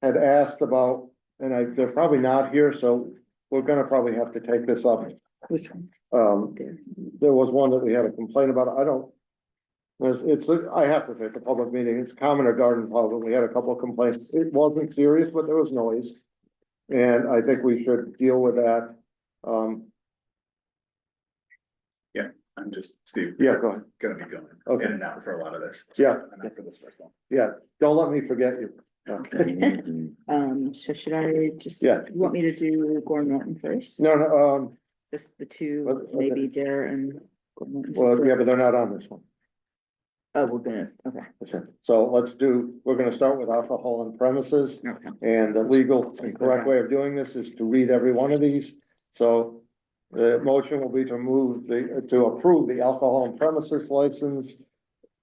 had asked about, and they're probably not here, so we're gonna probably have to take this up. Which one? There was one that we had a complaint about. I have to say, it's a public meeting. It's common or garden pub, but we had a couple of complaints. It wasn't serious, but there was noise. And I think we should deal with that. I'm just, Steve. Yeah, go ahead. Gonna be going Okay. in and out for a lot of this. Yeah. Not for this first one. Yeah, don't let me forget you. Okay. So should I just, Yeah. you want me to do Gordon Norton first? No, Just the two, Okay. maybe Dare and Gordon Norton. well, yeah, but they're not on this one. Oh, we're gonna, okay. Okay. So we're gonna start with alcohol on premises. Okay. And the legal and correct way of doing this is to read every one of these. So the motion will be to approve the alcohol on premises license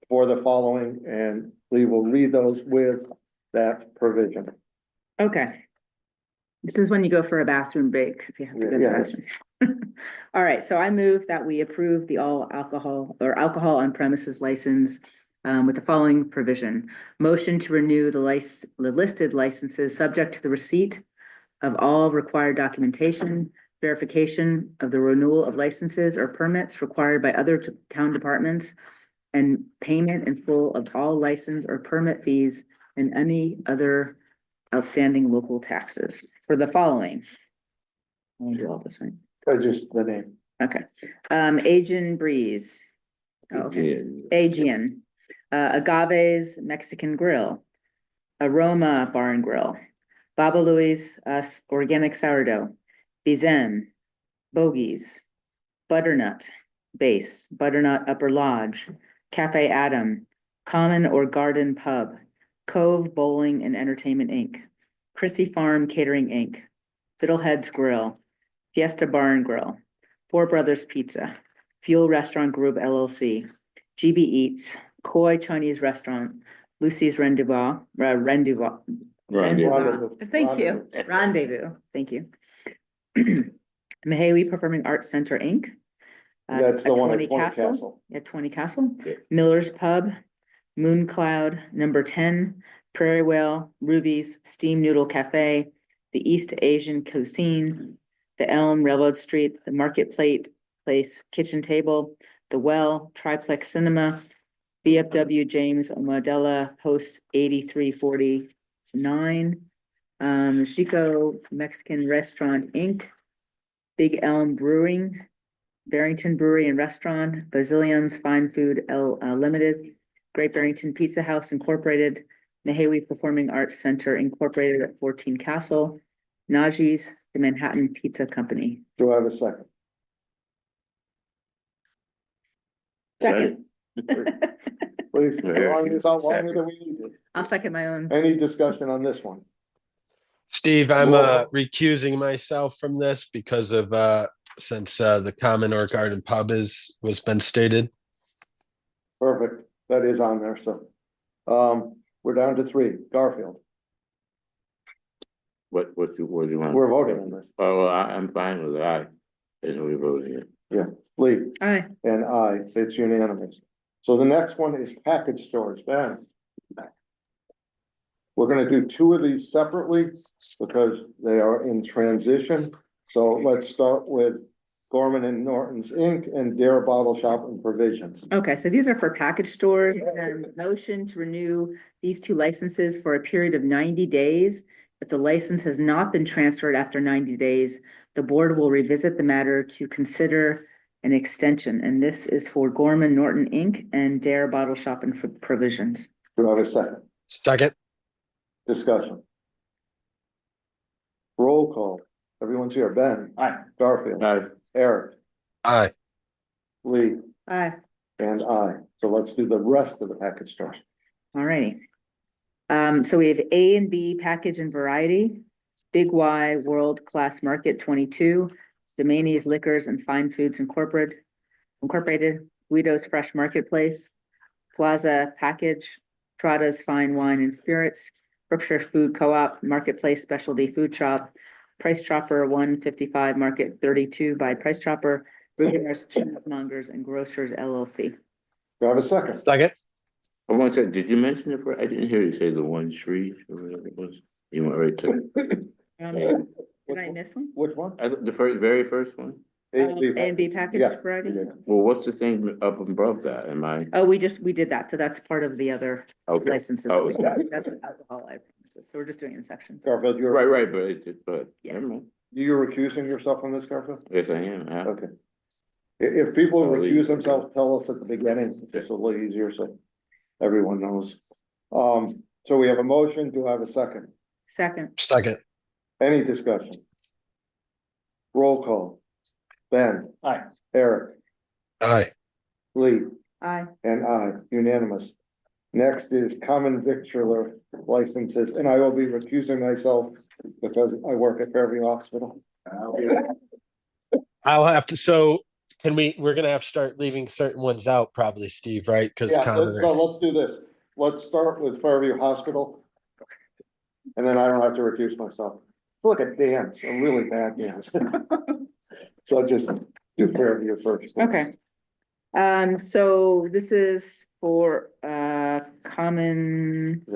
for the following, and we will read those with that provision. Okay. This is when you go for a bathroom break, if you have to go to the Yeah. bathroom. All right, so I move that we approve the all alcohol or alcohol on premises license with the following provision. Motion to renew the listed licenses subject to the receipt of all required documentation, verification of the renewal of licenses or permits required by other town departments, and payment in full of all license or permit fees and any other outstanding local taxes for the following. Let me do all this right. Just the name. Okay, Aegean Breeze. Oh, okay. Aegean, Agave's Mexican Grill, Aroma Bar and Grill, Baba Louie's Organic Sourdough, Bizem, Bogies, Butternut Base, Butternut Upper Lodge, Cafe Adam, Common or Garden Pub, Cove Bowling and Entertainment Inc., Chrissy Farm Catering Inc., Fiddleheads Grill, Fiesta Bar and Grill, Four Brothers Pizza, Fuel Restaurant Group LLC, GB Eats, Koi Chinese Restaurant, Lucy's Rendezvous, Thank you, Rendezvous, thank you. Mahawi Performing Arts Center, Inc. That's the at one 20 at 20 Castle. At 20 Castle, Yeah. Miller's Pub, Moon Cloud, Number 10, Prairie Whale, Ruby's, Steam Noodle Cafe, the East Asian Cuisine, the Elm, Railroad Street, the Market Place Kitchen Table, the Well, Triplex Cinema, VFW James Modella Post 8349, Chico Mexican Restaurant, Inc., Big Elm Brewing, Barrington Brewery and Restaurant, Bazillion's Fine Food Limited, Great Barrington Pizza House Incorporated, Nahawi Performing Arts Center Incorporated at 14 Castle, Najee's, the Manhattan Pizza Company. Do I have a second? Second. Please, it's out longer than we need it. I'll second my own. Any discussion on this one? Steve, I'm Roll. recusing myself from this because of since the common or garden pub was been stated. Perfect, that is on there, so. We're down to 3, Garfield, What do you want? we're voting on this. Oh, well, I'm fine with that. Is we voting it. Lee, Aye. and I, it's unanimous. So the next one is package stores, Ben. We're gonna do 2 of these separately because they are in transition. So let's start with Gorman and Norton's Inc. and Dare Bottle Shop and Provisions. Okay, so these are for package stores and motion to renew these 2 licenses for a period of 90 days. If the license has not been transferred after 90 days, the board will revisit the matter to consider an extension. And this is for Gorman, Norton, Inc. and Dare Bottle Shop and Provisions. Do I have a second? Second. Discussion. Roll call. Everyone's here. Ben. Aye. Garfield. Aye. Eric. Aye. Lee. Aye. And I. So let's do the rest of the package stores. All righty. So we have A and B package and variety, Big Y World Class Market 22, Domaini's Liquors and Fine Foods Incorporated, Guido's Fresh Marketplace, Plaza Package, Trada's Fine Wine and Spirits, Berkshire Food Co-op, Marketplace Specialty Food Shop, Price Chopper 155 Market 32 by Price Chopper, Bruegger's Cheesemongers and Grocers LLC. Do I have a second? Second. I want to say, did you mention it? I didn't hear you say the 1 street or whatever it was. You went right to Did I miss one? Which one? the very first one. A and B. A and B package Yeah. variety? Well, what's the thing up above that? Am I? Oh, we did that, so that's part of the other Okay. licenses. Oh, We it's got. not. That's an alcohol licenses, so we're just doing it in sections. Garfield, you're. Right, but but Yeah. never mind. You're recusing yourself from this, Garfield? Yes, I am. Yeah. Okay. If people I'll leave. recuse themselves, tell us at the beginning, just a little easier, so everyone knows. So we have a motion, do I have a second? Second, Second. Any discussion? Roll call. Ben. Aye. Eric. Aye. Lee. aye. And I, unanimous. Next is common victular licenses, and I will be recusing myself because I work at Fairview Hospital. I'll have to, so we're gonna have to start leaving certain ones out probably, Steve, right? Cause Yeah, common so let's do this. Let's start with Fairview Hospital. And then I don't have to recuse myself. Look at dance, a really bad dance. So just do Fairview first. Okay. So this is for common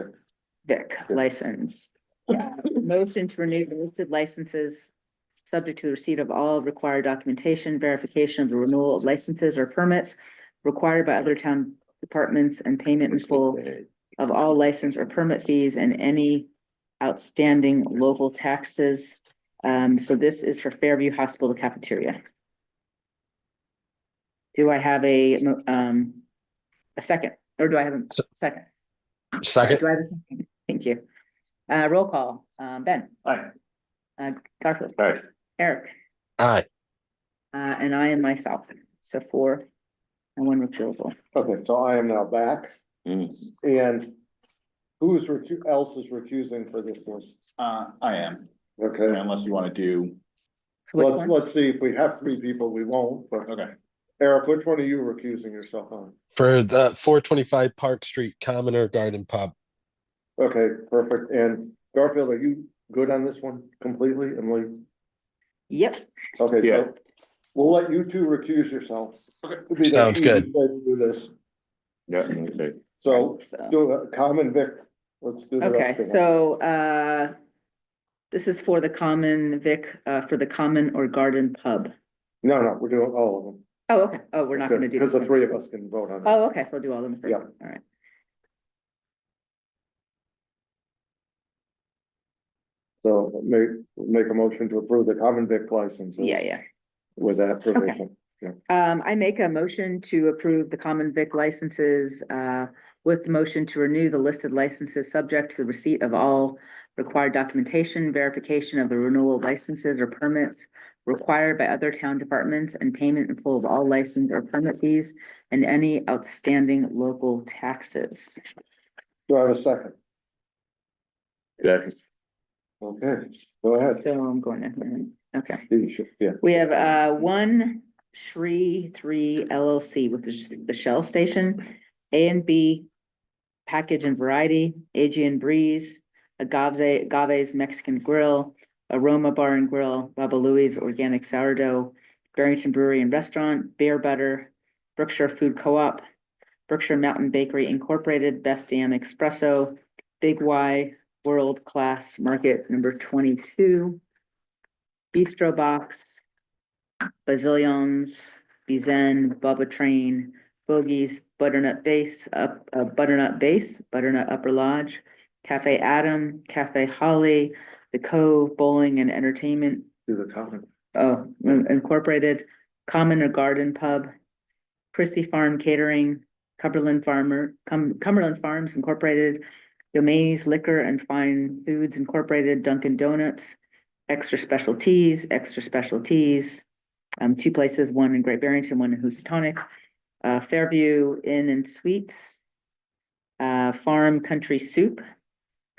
vic license. Yeah, motion to renew the listed licenses, subject to the receipt of all required documentation, verification of the renewal of licenses or permits required by other town departments, and payment in full of all license or permit fees and any outstanding local taxes. So this is for Fairview Hospital cafeteria. Do I have a second, or do I have a second? Second. Do I have a second? Thank you. Roll call, Ben. Aye. Garfield. Aye. Eric. Aye. And I am myself, so 4 and 1 recusal. Okay, so I am now back, Mm. and else is recusing for this list? I am, Okay, unless you want to do, So which one? let's see, if we have 3 people, we won't, but okay. Eric, which one are you recusing yourself on? For the 425 Park Street Common or Garden Pub. Okay, perfect, and Garfield, are you good on this one completely, Emily? Yep, Okay, Yeah. so we'll let you 2 recuse yourselves. It'd be the Sounds good. easiest way to do this, Yeah, okay. so so, do a common vic, let's do the okay, rest of them. so, this is for the common vic, for the common or garden pub. No, we're doing all of them. Oh, okay, oh, we're not gonna do. Because this the one. 3 of us can vote on it. Oh, okay, so I'll do all of them first, Yeah. all right. So make a motion to approve the common vic licenses. Yeah. With that provision. I make a motion to approve the common vic licenses, with the motion to renew the listed licenses subject to the receipt of all required documentation, verification of the renewal licenses or permits required by other town departments, and payment in full of all license or permit fees and any outstanding local taxes. Do I have a second? Second. Okay, go ahead. So I'm going to, okay. You should- Yeah, We have one Shree 3 LLC with the Shell Station, A&B Package and Variety, Aegean Breeze, Agave's Mexican Grill, Aroma Bar and Grill, Baba Louie's Organic Sourdough, Barrington Brewery and Restaurant, Bear Butter, Brookshire Food Co-op, Brookshire Mountain Bakery Incorporated, Best Damn Espresso, Big Y World Class Market number 22, Bistro Box, Bazillions, Bizen, Bubba Train, Bogies, Butternut Base, Butternut Upper Lodge, Cafe Adam, Cafe Holly, The Cove Bowling and Entertainment, do the comment. Incorporated, Common or Garden Pub, Christie Farm Catering, Cumberland Farms Incorporated, Domains Liquor and Fine Foods Incorporated, Dunkin' Donuts, Extra Special Teas, two places, one in Great Barrington, one in Housatonic, Fairview Inn and Suites, Farm Country Soup,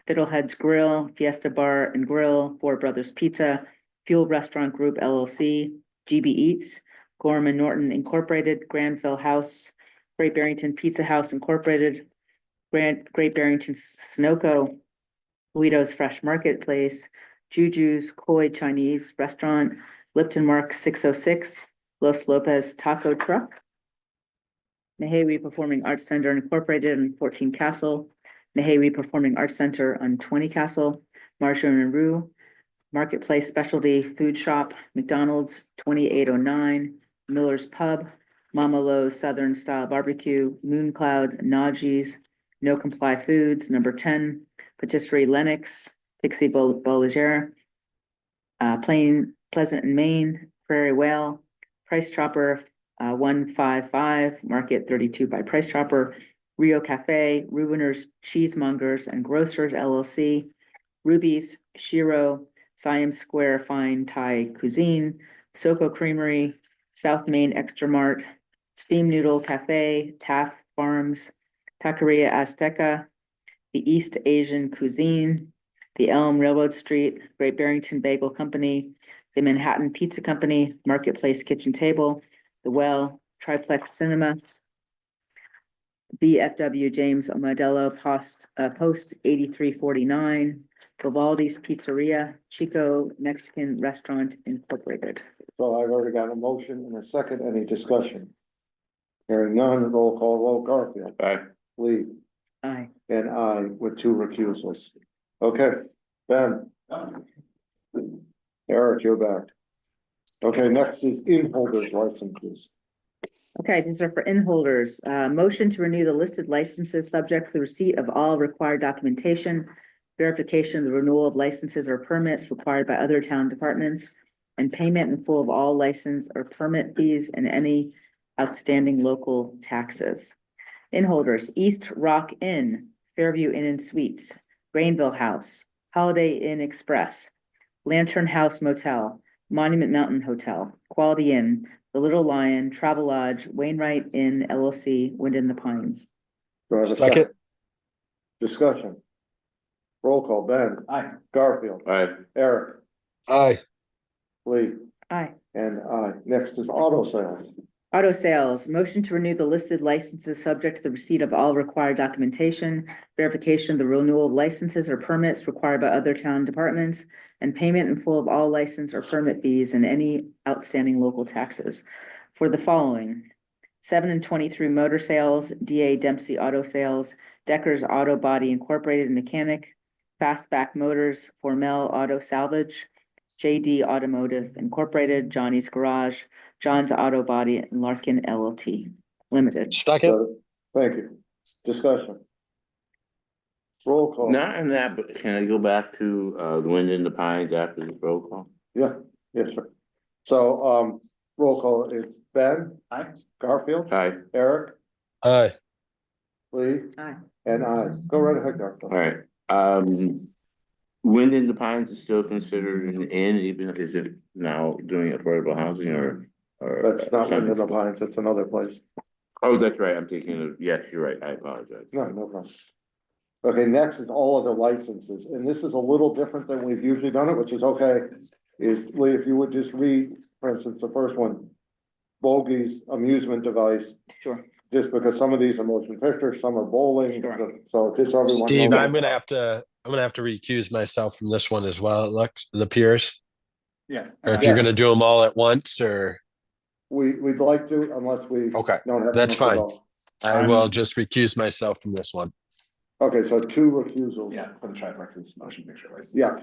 Fiddleheads Grill, Fiesta Bar and Grill, Four Brothers Pizza, Fuel Restaurant Group LLC, GB Eats, Gorman Norton Incorporated, Granville House, Great Barrington Pizza House Incorporated, Great Barrington Sunoco, Guido's Fresh Marketplace, Juju's Koi Chinese Restaurant, Lipton Mark 606, Los Lopez Taco Truck, Nahewi Performing Arts Center Incorporated on 14 Castle, Nahewi Performing Arts Center on 20 Castle, Marshall and Rue, Marketplace Specialty Food Shop, McDonald's 2809, Miller's Pub, Mama Lo's Southern Style Barbecue, Moon Cloud, Najee's, No Comply Foods, number 10, Patisserie Lennox, Pixie Bolliger, Pleasant and Maine, Prairie Whale, Price Chopper, 155, Market 32 by Price Chopper, Rio Cafe, Rubeners Cheesemongers and Grocers LLC, Ruby's, Shiro, Siam Square Fine Thai Cuisine, Soko Creamery, South Main Extra Mart, Steam Noodle Cafe, Taft Farms, Taqueria Azteca, the East Asian Cuisine, the Elm Railroad Street, Great Barrington Bagel Company, the Manhattan Pizza Company, Marketplace Kitchen Table, The Well, Triplex Cinema, BFW James Modelo Post 8349, Vivaldi's Pizzeria, Chico Mexican Restaurant Incorporated. So I've already got a motion and a second, any discussion? Hearing none, roll call vote, Garfield. Aye. Lee. Aye. And I with 2 recusals. Okay, Ben. Eric, you're back. Okay, next is in-holders licenses. Okay, these are for in-holders. Motion to renew the listed licenses subject to the receipt of all required documentation, verification of the renewal of licenses or permits required by other town departments, and payment in full of all license or permit fees and any outstanding local taxes. In-holders, East Rock Inn, Fairview Inn and Suites, Grainville House, Holiday Inn Express, Lantern House Motel, Monument Mountain Hotel, Quality Inn, The Little Lion, Travel Lodge, Wainwright Inn LLC, Wind in the Pines. Do I have a Second. second? Discussion. Roll call, Ben. Aye. Garfield. Aye. Eric. Aye. Lee. Aye. And I. Next is auto sales. Auto sales, motion to renew the listed licenses subject to the receipt of all required documentation, verification of the renewal of licenses or permits required by other town departments, and payment in full of all license or permit fees and any outstanding local taxes for the following: 7 and 23 Motor Sales, DA Dempsey Auto Sales, Decker's Auto Body Incorporated Mechanic, Fastback Motors, Formel Auto Salvage, JD Automotive Incorporated, Johnny's Garage, John's Auto Body, and Larkin LLT Limited. Second. Thank you. Discussion. Roll call. Not in that, but can I go back to, the Wind in the Pines after the roll call? Yeah, yes, sir. So, roll call, it's Ben, Aye. Garfield, Hi, Eric, Aye. Lee, Aye. and I. Go right ahead, Garfield. all right, Wind in the Pines is still considered an inn, even if is it now doing affordable housing or? That's not Wind in the something? Pines, it's another place. Oh, that's right, I'm thinking of, yes, you're right, I apologize. No, no problem. Okay, next is all other licenses, and this is a little different than we've usually done it, which is okay. Is Lee, if you would just read, for instance, the first one. Bogies amusement device, Sure. just because some of these are motion pictures, some are bowling, Sure. so just so everyone Steve, knows. I'm gonna have to recuse myself from this one as well. It appears. Yeah. Or if you're gonna do them all at once, or We'd like to, unless we. Okay, Don't have. that's enough to fine. go. I will just recuse myself from this one. Okay, so two recusals. Yeah, for the triplexes, motion picture license. Yeah,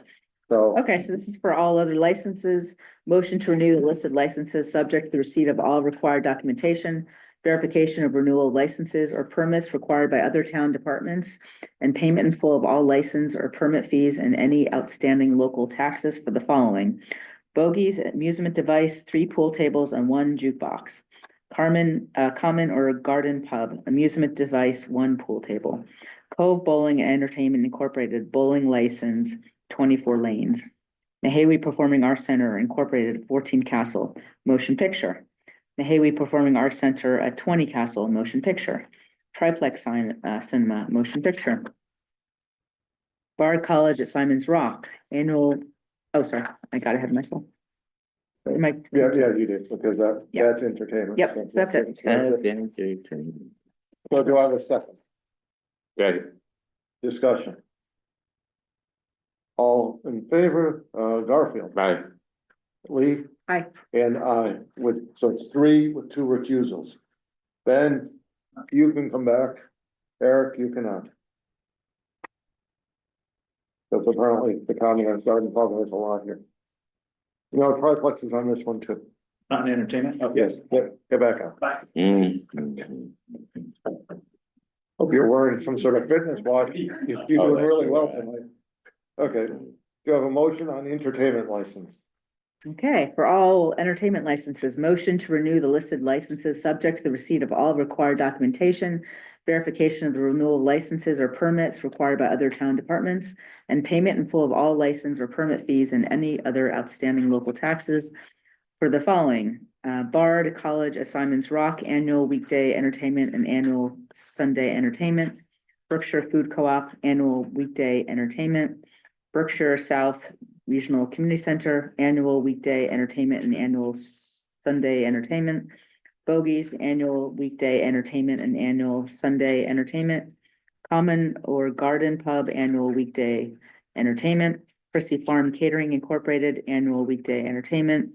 so. Okay, so this is for all other licenses. Motion to renew the listed licenses, subject to the receipt of all required documentation, verification of renewal of licenses or permits required by other town departments, and payment in full of all license or permit fees and any outstanding local taxes for the following: Bogies amusement device, 3 pool tables, and 1 jukebox. Common or garden pub, amusement device, 1 pool table. Cove Bowling and Entertainment Incorporated, bowling license, 24 lanes. Nahawi Performing Arts Center Incorporated, 14 Castle, motion picture. Nahawi Performing Arts Center at 20 Castle, motion picture. Triplex Cinema, motion picture. Bard College at Simon's Rock, oh, sorry, I got ahead of myself. Yeah, you did, because Yeah. that's entertainment. Yep, so that's it. So do I have a second Right, discussion? All in favor, Garfield, bye. Lee? Aye. And I, so it's 3 with 2 recusals. Ben, you can come back. Eric, you cannot. Because apparently the county and garden pub has a lot here. You know, triplex is on this one too. Not in entertainment? Oh, Yes, get back out. Mm. Hope you're wearing some sort of fitness watch. You're doing really well tonight. Okay, do you have a motion on entertainment license? Okay, for all entertainment licenses, motion to renew the listed licenses, subject to the receipt of all required documentation, verification of the renewal of licenses or permits required by other town departments, and payment in full of all license or permit fees and any other outstanding local taxes for the following: Bard College at Simon's Rock, annual weekday entertainment and annual Sunday entertainment. Berkshire Food Co-op, annual weekday entertainment. Berkshire South Regional Community Center, annual weekday entertainment and annual Sunday entertainment. Bogies, annual weekday entertainment and annual Sunday entertainment. Common or Garden Pub, annual weekday entertainment. Christie Farm Catering Incorporated, annual weekday entertainment.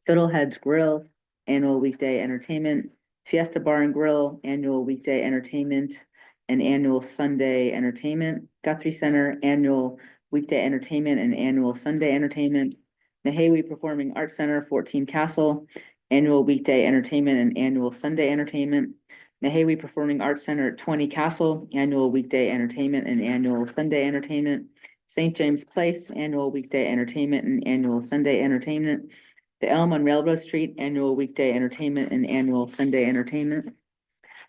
Fiddleheads Grill, annual weekday entertainment. Fiesta Bar and Grill, annual weekday entertainment and annual Sunday entertainment. Guthrie Center, annual weekday entertainment and annual Sunday entertainment. Nahawi Performing Arts Center, 14 Castle, annual weekday entertainment and annual Sunday entertainment. Nahawi Performing Arts Center at 20 Castle, annual weekday entertainment and annual Sunday entertainment. St. James Place, annual weekday entertainment and annual Sunday entertainment. The Elm on Railroad Street, annual weekday entertainment and annual Sunday entertainment.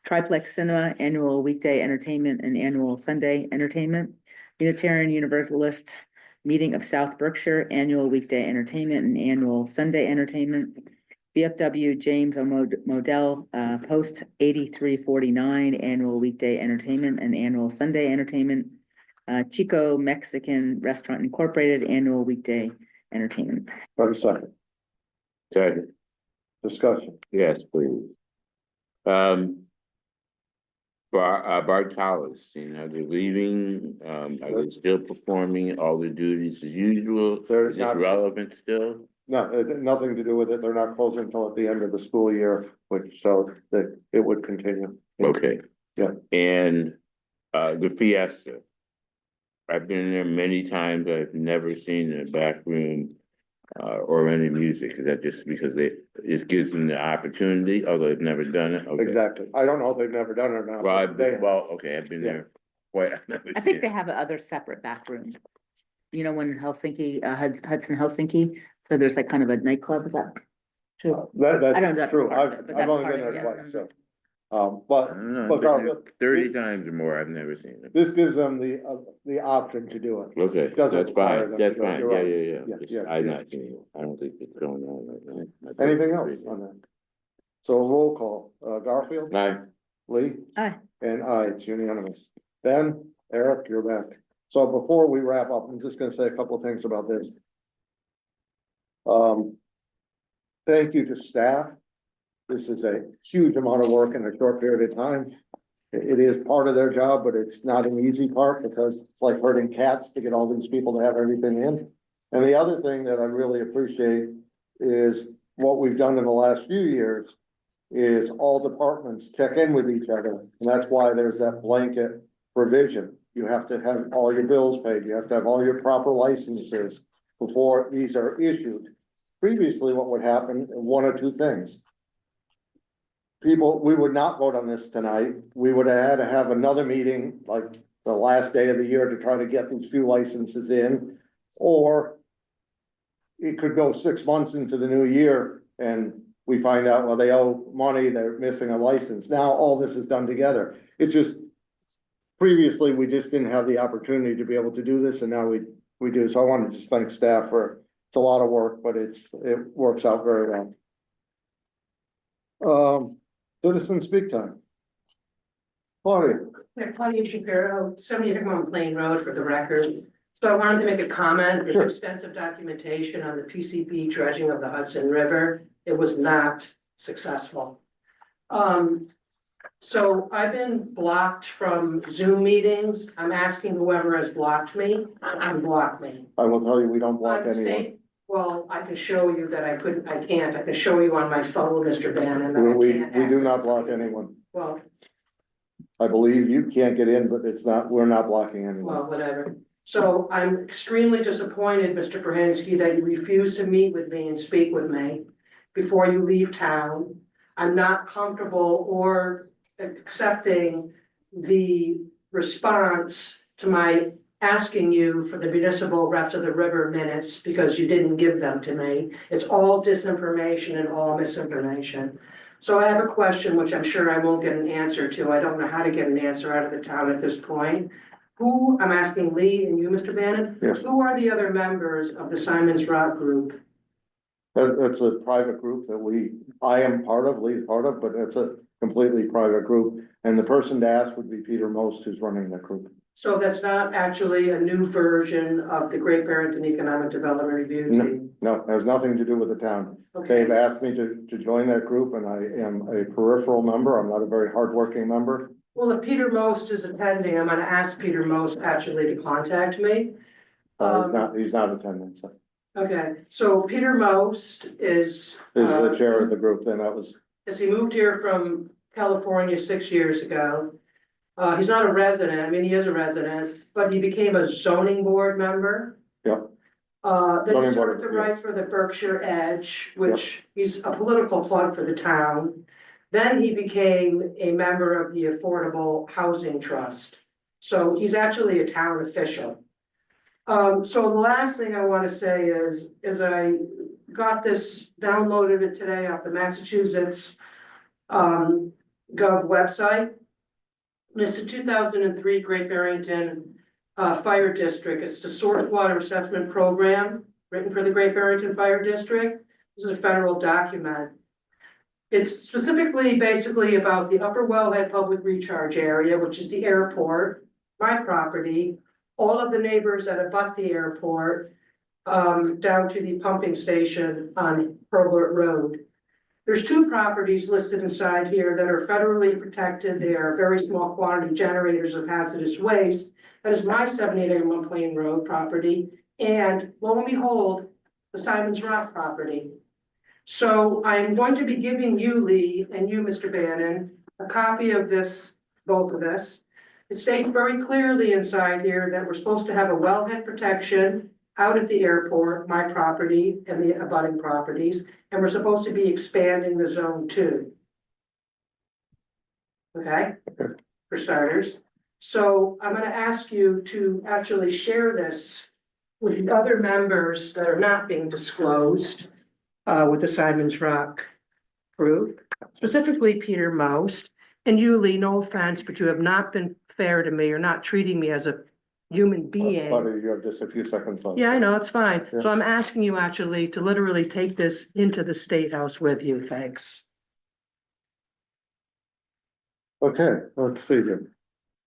Triplex Cinema, annual weekday entertainment and annual Sunday entertainment. Unitarian Universalist Meeting of South Berkshire, annual weekday entertainment and annual Sunday entertainment. VFW James Modell, Post 8349, annual weekday entertainment and annual Sunday entertainment. Chico Mexican Restaurant Incorporated, annual weekday entertainment. Have a second Second, discussion. yes, please. Bard College, they're leaving, are they still performing all the duties as usual? They're Is it not- relevant still? No, it had nothing to do with it. They're not closing until at the end of the school year, which so that it would continue. Okay. Yeah. And, the Fiesta. I've been there many times, I've never seen in the back room, or any music, is that just because it gives them the opportunity, although they've never done it? Okay. Exactly. I don't know if they've never done it or not. Well, but they have. well, okay, I've been Yeah. there quite. I've never I think seen they it. have other separate back rooms. You know, when Helsinki, Hudson Helsinki, so there's like kind of a nightclub, is that true? That, I don't know that's that true. part of I've, it, but I've that's only part been of there it, twice, yes. so. I But, don't know, but I've been there Garfield, 30 times or more, I've never seen it. this gives them the option to do it. Okay, Doesn't that's require fine, them to that's go, fine, you're yeah, right. yeah, Yeah, Just- yeah, I'm yeah. not seeing it, I don't think it's going on right now. Anything else on that? So roll call, Garfield, Aye. Lee? Aye. And aye, it's unanimous. Ben, Eric, you're back. So before we wrap up, I'm just gonna say a couple of things about this. Thank you to staff. This is a huge amount of work in a short period of time. It is part of their job, but it's not an easy part because it's like herding cats to get all these people to have everything in. And the other thing that I really appreciate is what we've done in the last few years is all departments check in with each other. And that's why there's that blanket provision. You have to have all your bills paid. You have to have all your proper licenses before these are issued. Previously, what would happen, one or two things. People, we would not vote on this tonight. We would have had to have another meeting, like the last day of the year, to try to get these few licenses in. Or it could go 6 months into the new year and we find out, well, they owe money, they're missing a license. Now all this is done together. It's just, previously, we just didn't have the opportunity to be able to do this, and now we do. So I want to just thank staff for, it's a lot of work, but it works out very well. Citizen speak time. Claudia, Claudia Shapiro, 70 Hickory Plain Road for the record. So I wanted to make a comment. There's Sure. extensive documentation on the PCP dredging of the Hudson River. It was not successful. So I've been blocked from Zoom meetings. I'm asking whoever has blocked me, unblock me. I will tell you, we don't block I'm anyone. saying, well, I can show you that I can't. I can show you on my phone, Mr. Bannon, that I We can't. do not block anyone. Well, I believe you can't get in, but it's not, we're not blocking anyone. well, whatever. So I'm extremely disappointed, Mr. Prahansky, that you refuse to meet with me and speak with me before you leave town. I'm not comfortable or accepting the response to my asking you for the municipal reps of the river minutes because you didn't give them to me. It's all disinformation and all misinformation. So I have a question, which I'm sure I won't get an answer to. I don't know how to get an answer out of the town at this point. Who, I'm asking Lee and you, Mr. Bannon, Yes, who are the other members of the Simon's Rock group? that's a private group that I am part of, Lee's part of, but it's a completely private group. And the person to ask would be Peter Most, who's running that group. So that's not actually a new version of the Great Barrington Economic Development Review team? No, it has nothing to do with the town. Okay, They've asked me to join that group and I am a peripheral member. I'm not a very hardworking member. well, if Peter Most is attending, I'm gonna ask Peter Most actually to contact me. He's not attending, so. Okay, so Peter Most Is the chair of the group, then that was, as he moved here from California 6 years ago. He's not a resident, I mean, he is a resident, but he became a zoning board member. Yep. Then Zoning he board, served the right yes. for the Berkshire Edge, which he's a political plug for the town. Then he became a member of the Affordable Housing Trust. So he's actually a town official. So the last thing I want to say is I got this, downloaded it today off the Massachusetts Gov website. And it's the 2003 Great Barrington Fire District. It's the source water assessment program written for the Great Barrington Fire District. This is a federal document. It's specifically basically about the Upper Wellhead Public Recharge Area, which is the airport, my property, all of the neighbors that abut the airport, down to the pumping station on Probert Road. There's 2 properties listed inside here that are federally protected. They are very small quantity generators of hazardous waste. That is my 7881 Plain Road property, and lo and behold, the Simon's Rock property. So I'm going to be giving you, Lee, and you, Mr. Bannon, a copy of this, both of this. It states very clearly inside here that we're supposed to have a wellhead protection out at the airport, my property and the abutting properties, and we're supposed to be expanding the zone 2. Okay, for starters. So I'm gonna ask you to actually share this with the other members that are not being disclosed with the Simon's Rock group, specifically Peter Most. And you, Lee, no offense, but you have not been fair to me. You're not treating me as a human being. Buddy, you have just a few seconds left. Yeah, I know, it's fine. Yeah. So I'm asking you actually to literally take this into the State House with you. Thanks. Okay, let's see here.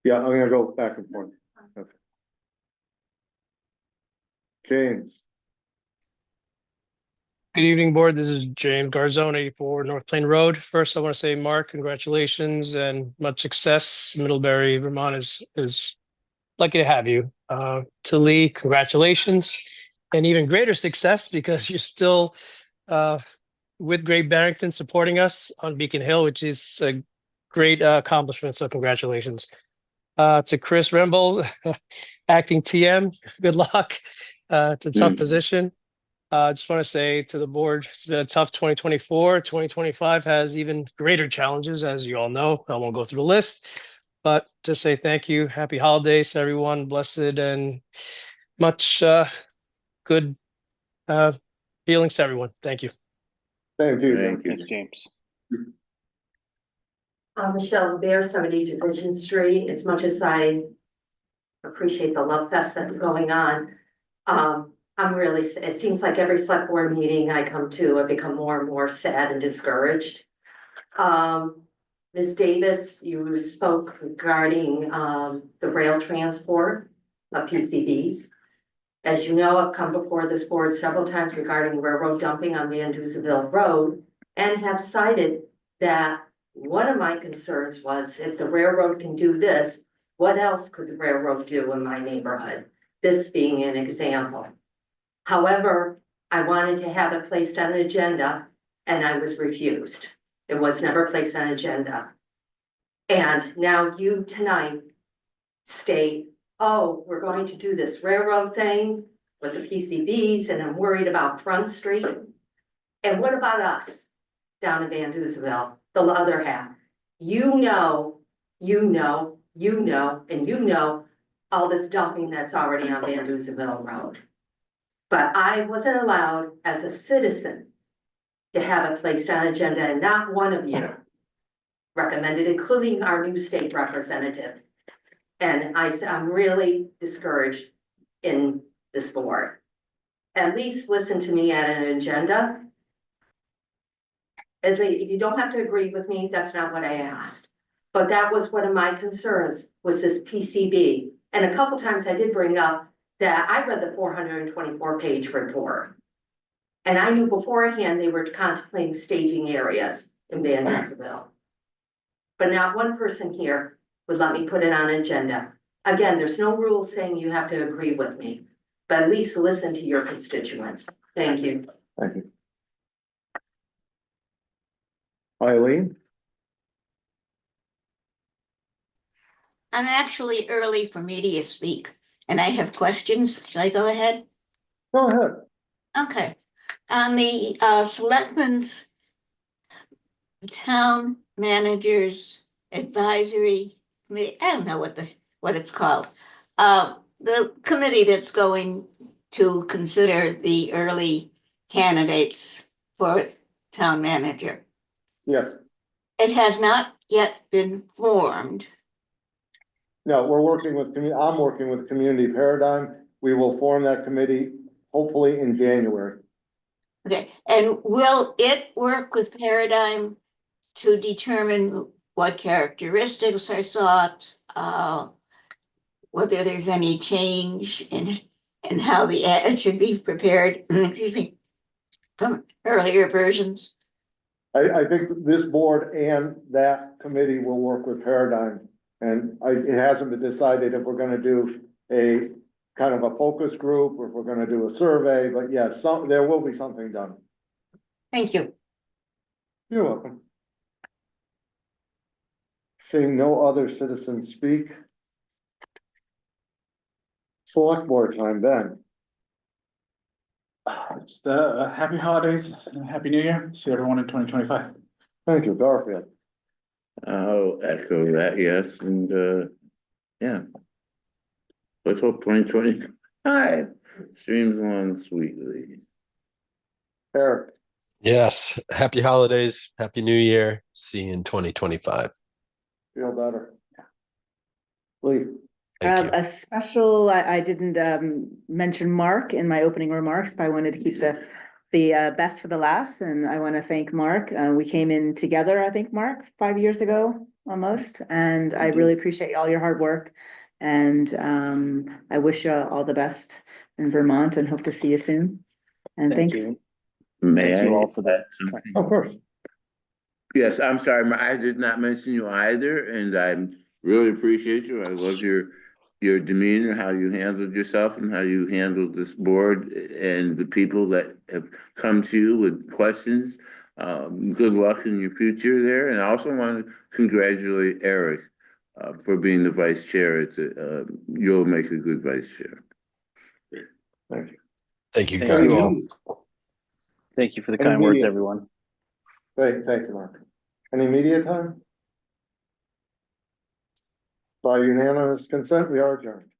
Yeah, I'm gonna go back and forth. Okay. James, Good evening, board. This is James Garzone, 84 North Plain Road. First, I want to say, Mark, congratulations and much success. Middlebury, Vermont is lucky to have you. To Lee, congratulations, and even greater success because you're still with Great Barrington supporting us on Beacon Hill, which is a great accomplishment. So congratulations. To Chris Remble, acting TM, good luck. It's a tough position. I just want to say to the board, it's been a tough 2024. 2025 has even greater challenges, as you all know. I won't go through the list, but just say thank you. Happy holidays, everyone. Blessed and much good feelings to everyone. Thank you. thank you. Thank you. Thanks, James. Michelle Bear, 70 Division Street, as much as I appreciate the love fest that's going on, I'm really, it seems like every select board meeting I come to, I become more and more sad and discouraged. Ms. Davis, you spoke regarding, the rail transport of PCBs. As you know, I've come before this board several times regarding railroad dumping on Van Duzenville Road and have cited that one of my concerns was if the railroad can do this, what else could the railroad do in my neighborhood? This being an example. However, I wanted to have it placed on an agenda and I was refused. It was never placed on agenda. And now you tonight state, oh, we're going to do this railroad thing with the PCBs and I'm worried about Front Street. And what about us down in Van Duzenville, the other half? You know, all this dumping that's already on Van Duzenville Road. But I wasn't allowed as a citizen to have it placed on agenda and not one of you recommended, including our new state representative. And I'm really discouraged in this board. At least listen to me at an agenda. If you don't have to agree with me, that's not what I asked. But that was one of my concerns, was this PCB. And a couple times I did bring up that I read the 424-page report. And I knew beforehand they were contemplating staging areas in Van Duzenville. But not one person here would let me put it on an agenda. Again, there's no rule saying you have to agree with me, but at least listen to your constituents. Thank you. Thank you. Eileen? I'm actually early for media speak and I have questions. Should I go ahead? Go ahead. Okay. On the selectmen's town managers advisory committee, I don't know what it's called. The committee that's going to consider the early candidates for town manager. Yes. It has not yet been formed. No, we're working with, I'm working with Community Paradigm. We will form that committee hopefully in January. Okay, and will it work with Paradigm to determine what characteristics are sought? Whether there's any change in how the ad should be prepared, excuse me, from earlier versions? I think this board and that committee will work with Paradigm. And it hasn't been decided if we're gonna do a kind of a focus group or if we're gonna do a survey, but yeah, there will be something done. Thank you. You're welcome. Seeing no other citizens speak. Select board time, Ben. Just happy holidays and happy new year. See everyone in 2025. Thank you, Garfield. I'll echo that, yes, and Yeah. Let's hope 2025 streams along sweetly. Eric, Yes, happy holidays, happy new year. See you in 2025. feel better. Lee, Thank you. A special, I didn't mention Mark in my opening remarks, but I wanted to keep the best for the last, and I want to thank Mark. We came in together, I think, Mark, 5 years ago almost, and I really appreciate all your hard work. And I wish you all the best in Vermont and hope to see you soon. And Thank thanks. you. May Thank you I all for that. add something? of course. Yes, I'm sorry, I did not mention you either, and I really appreciate you. I love your demeanor, how you handled yourself and how you handled this board and the people that have come to you with questions. Good luck in your future there, and I also want to congratulate Eric for being the vice chair. You'll make a good vice chair. Thank you. Thank you, Thank guys. you all. Thank you for the Any kind words, media? everyone. Thank you, Mark. Any media time? By unanimous consent, we are adjourned.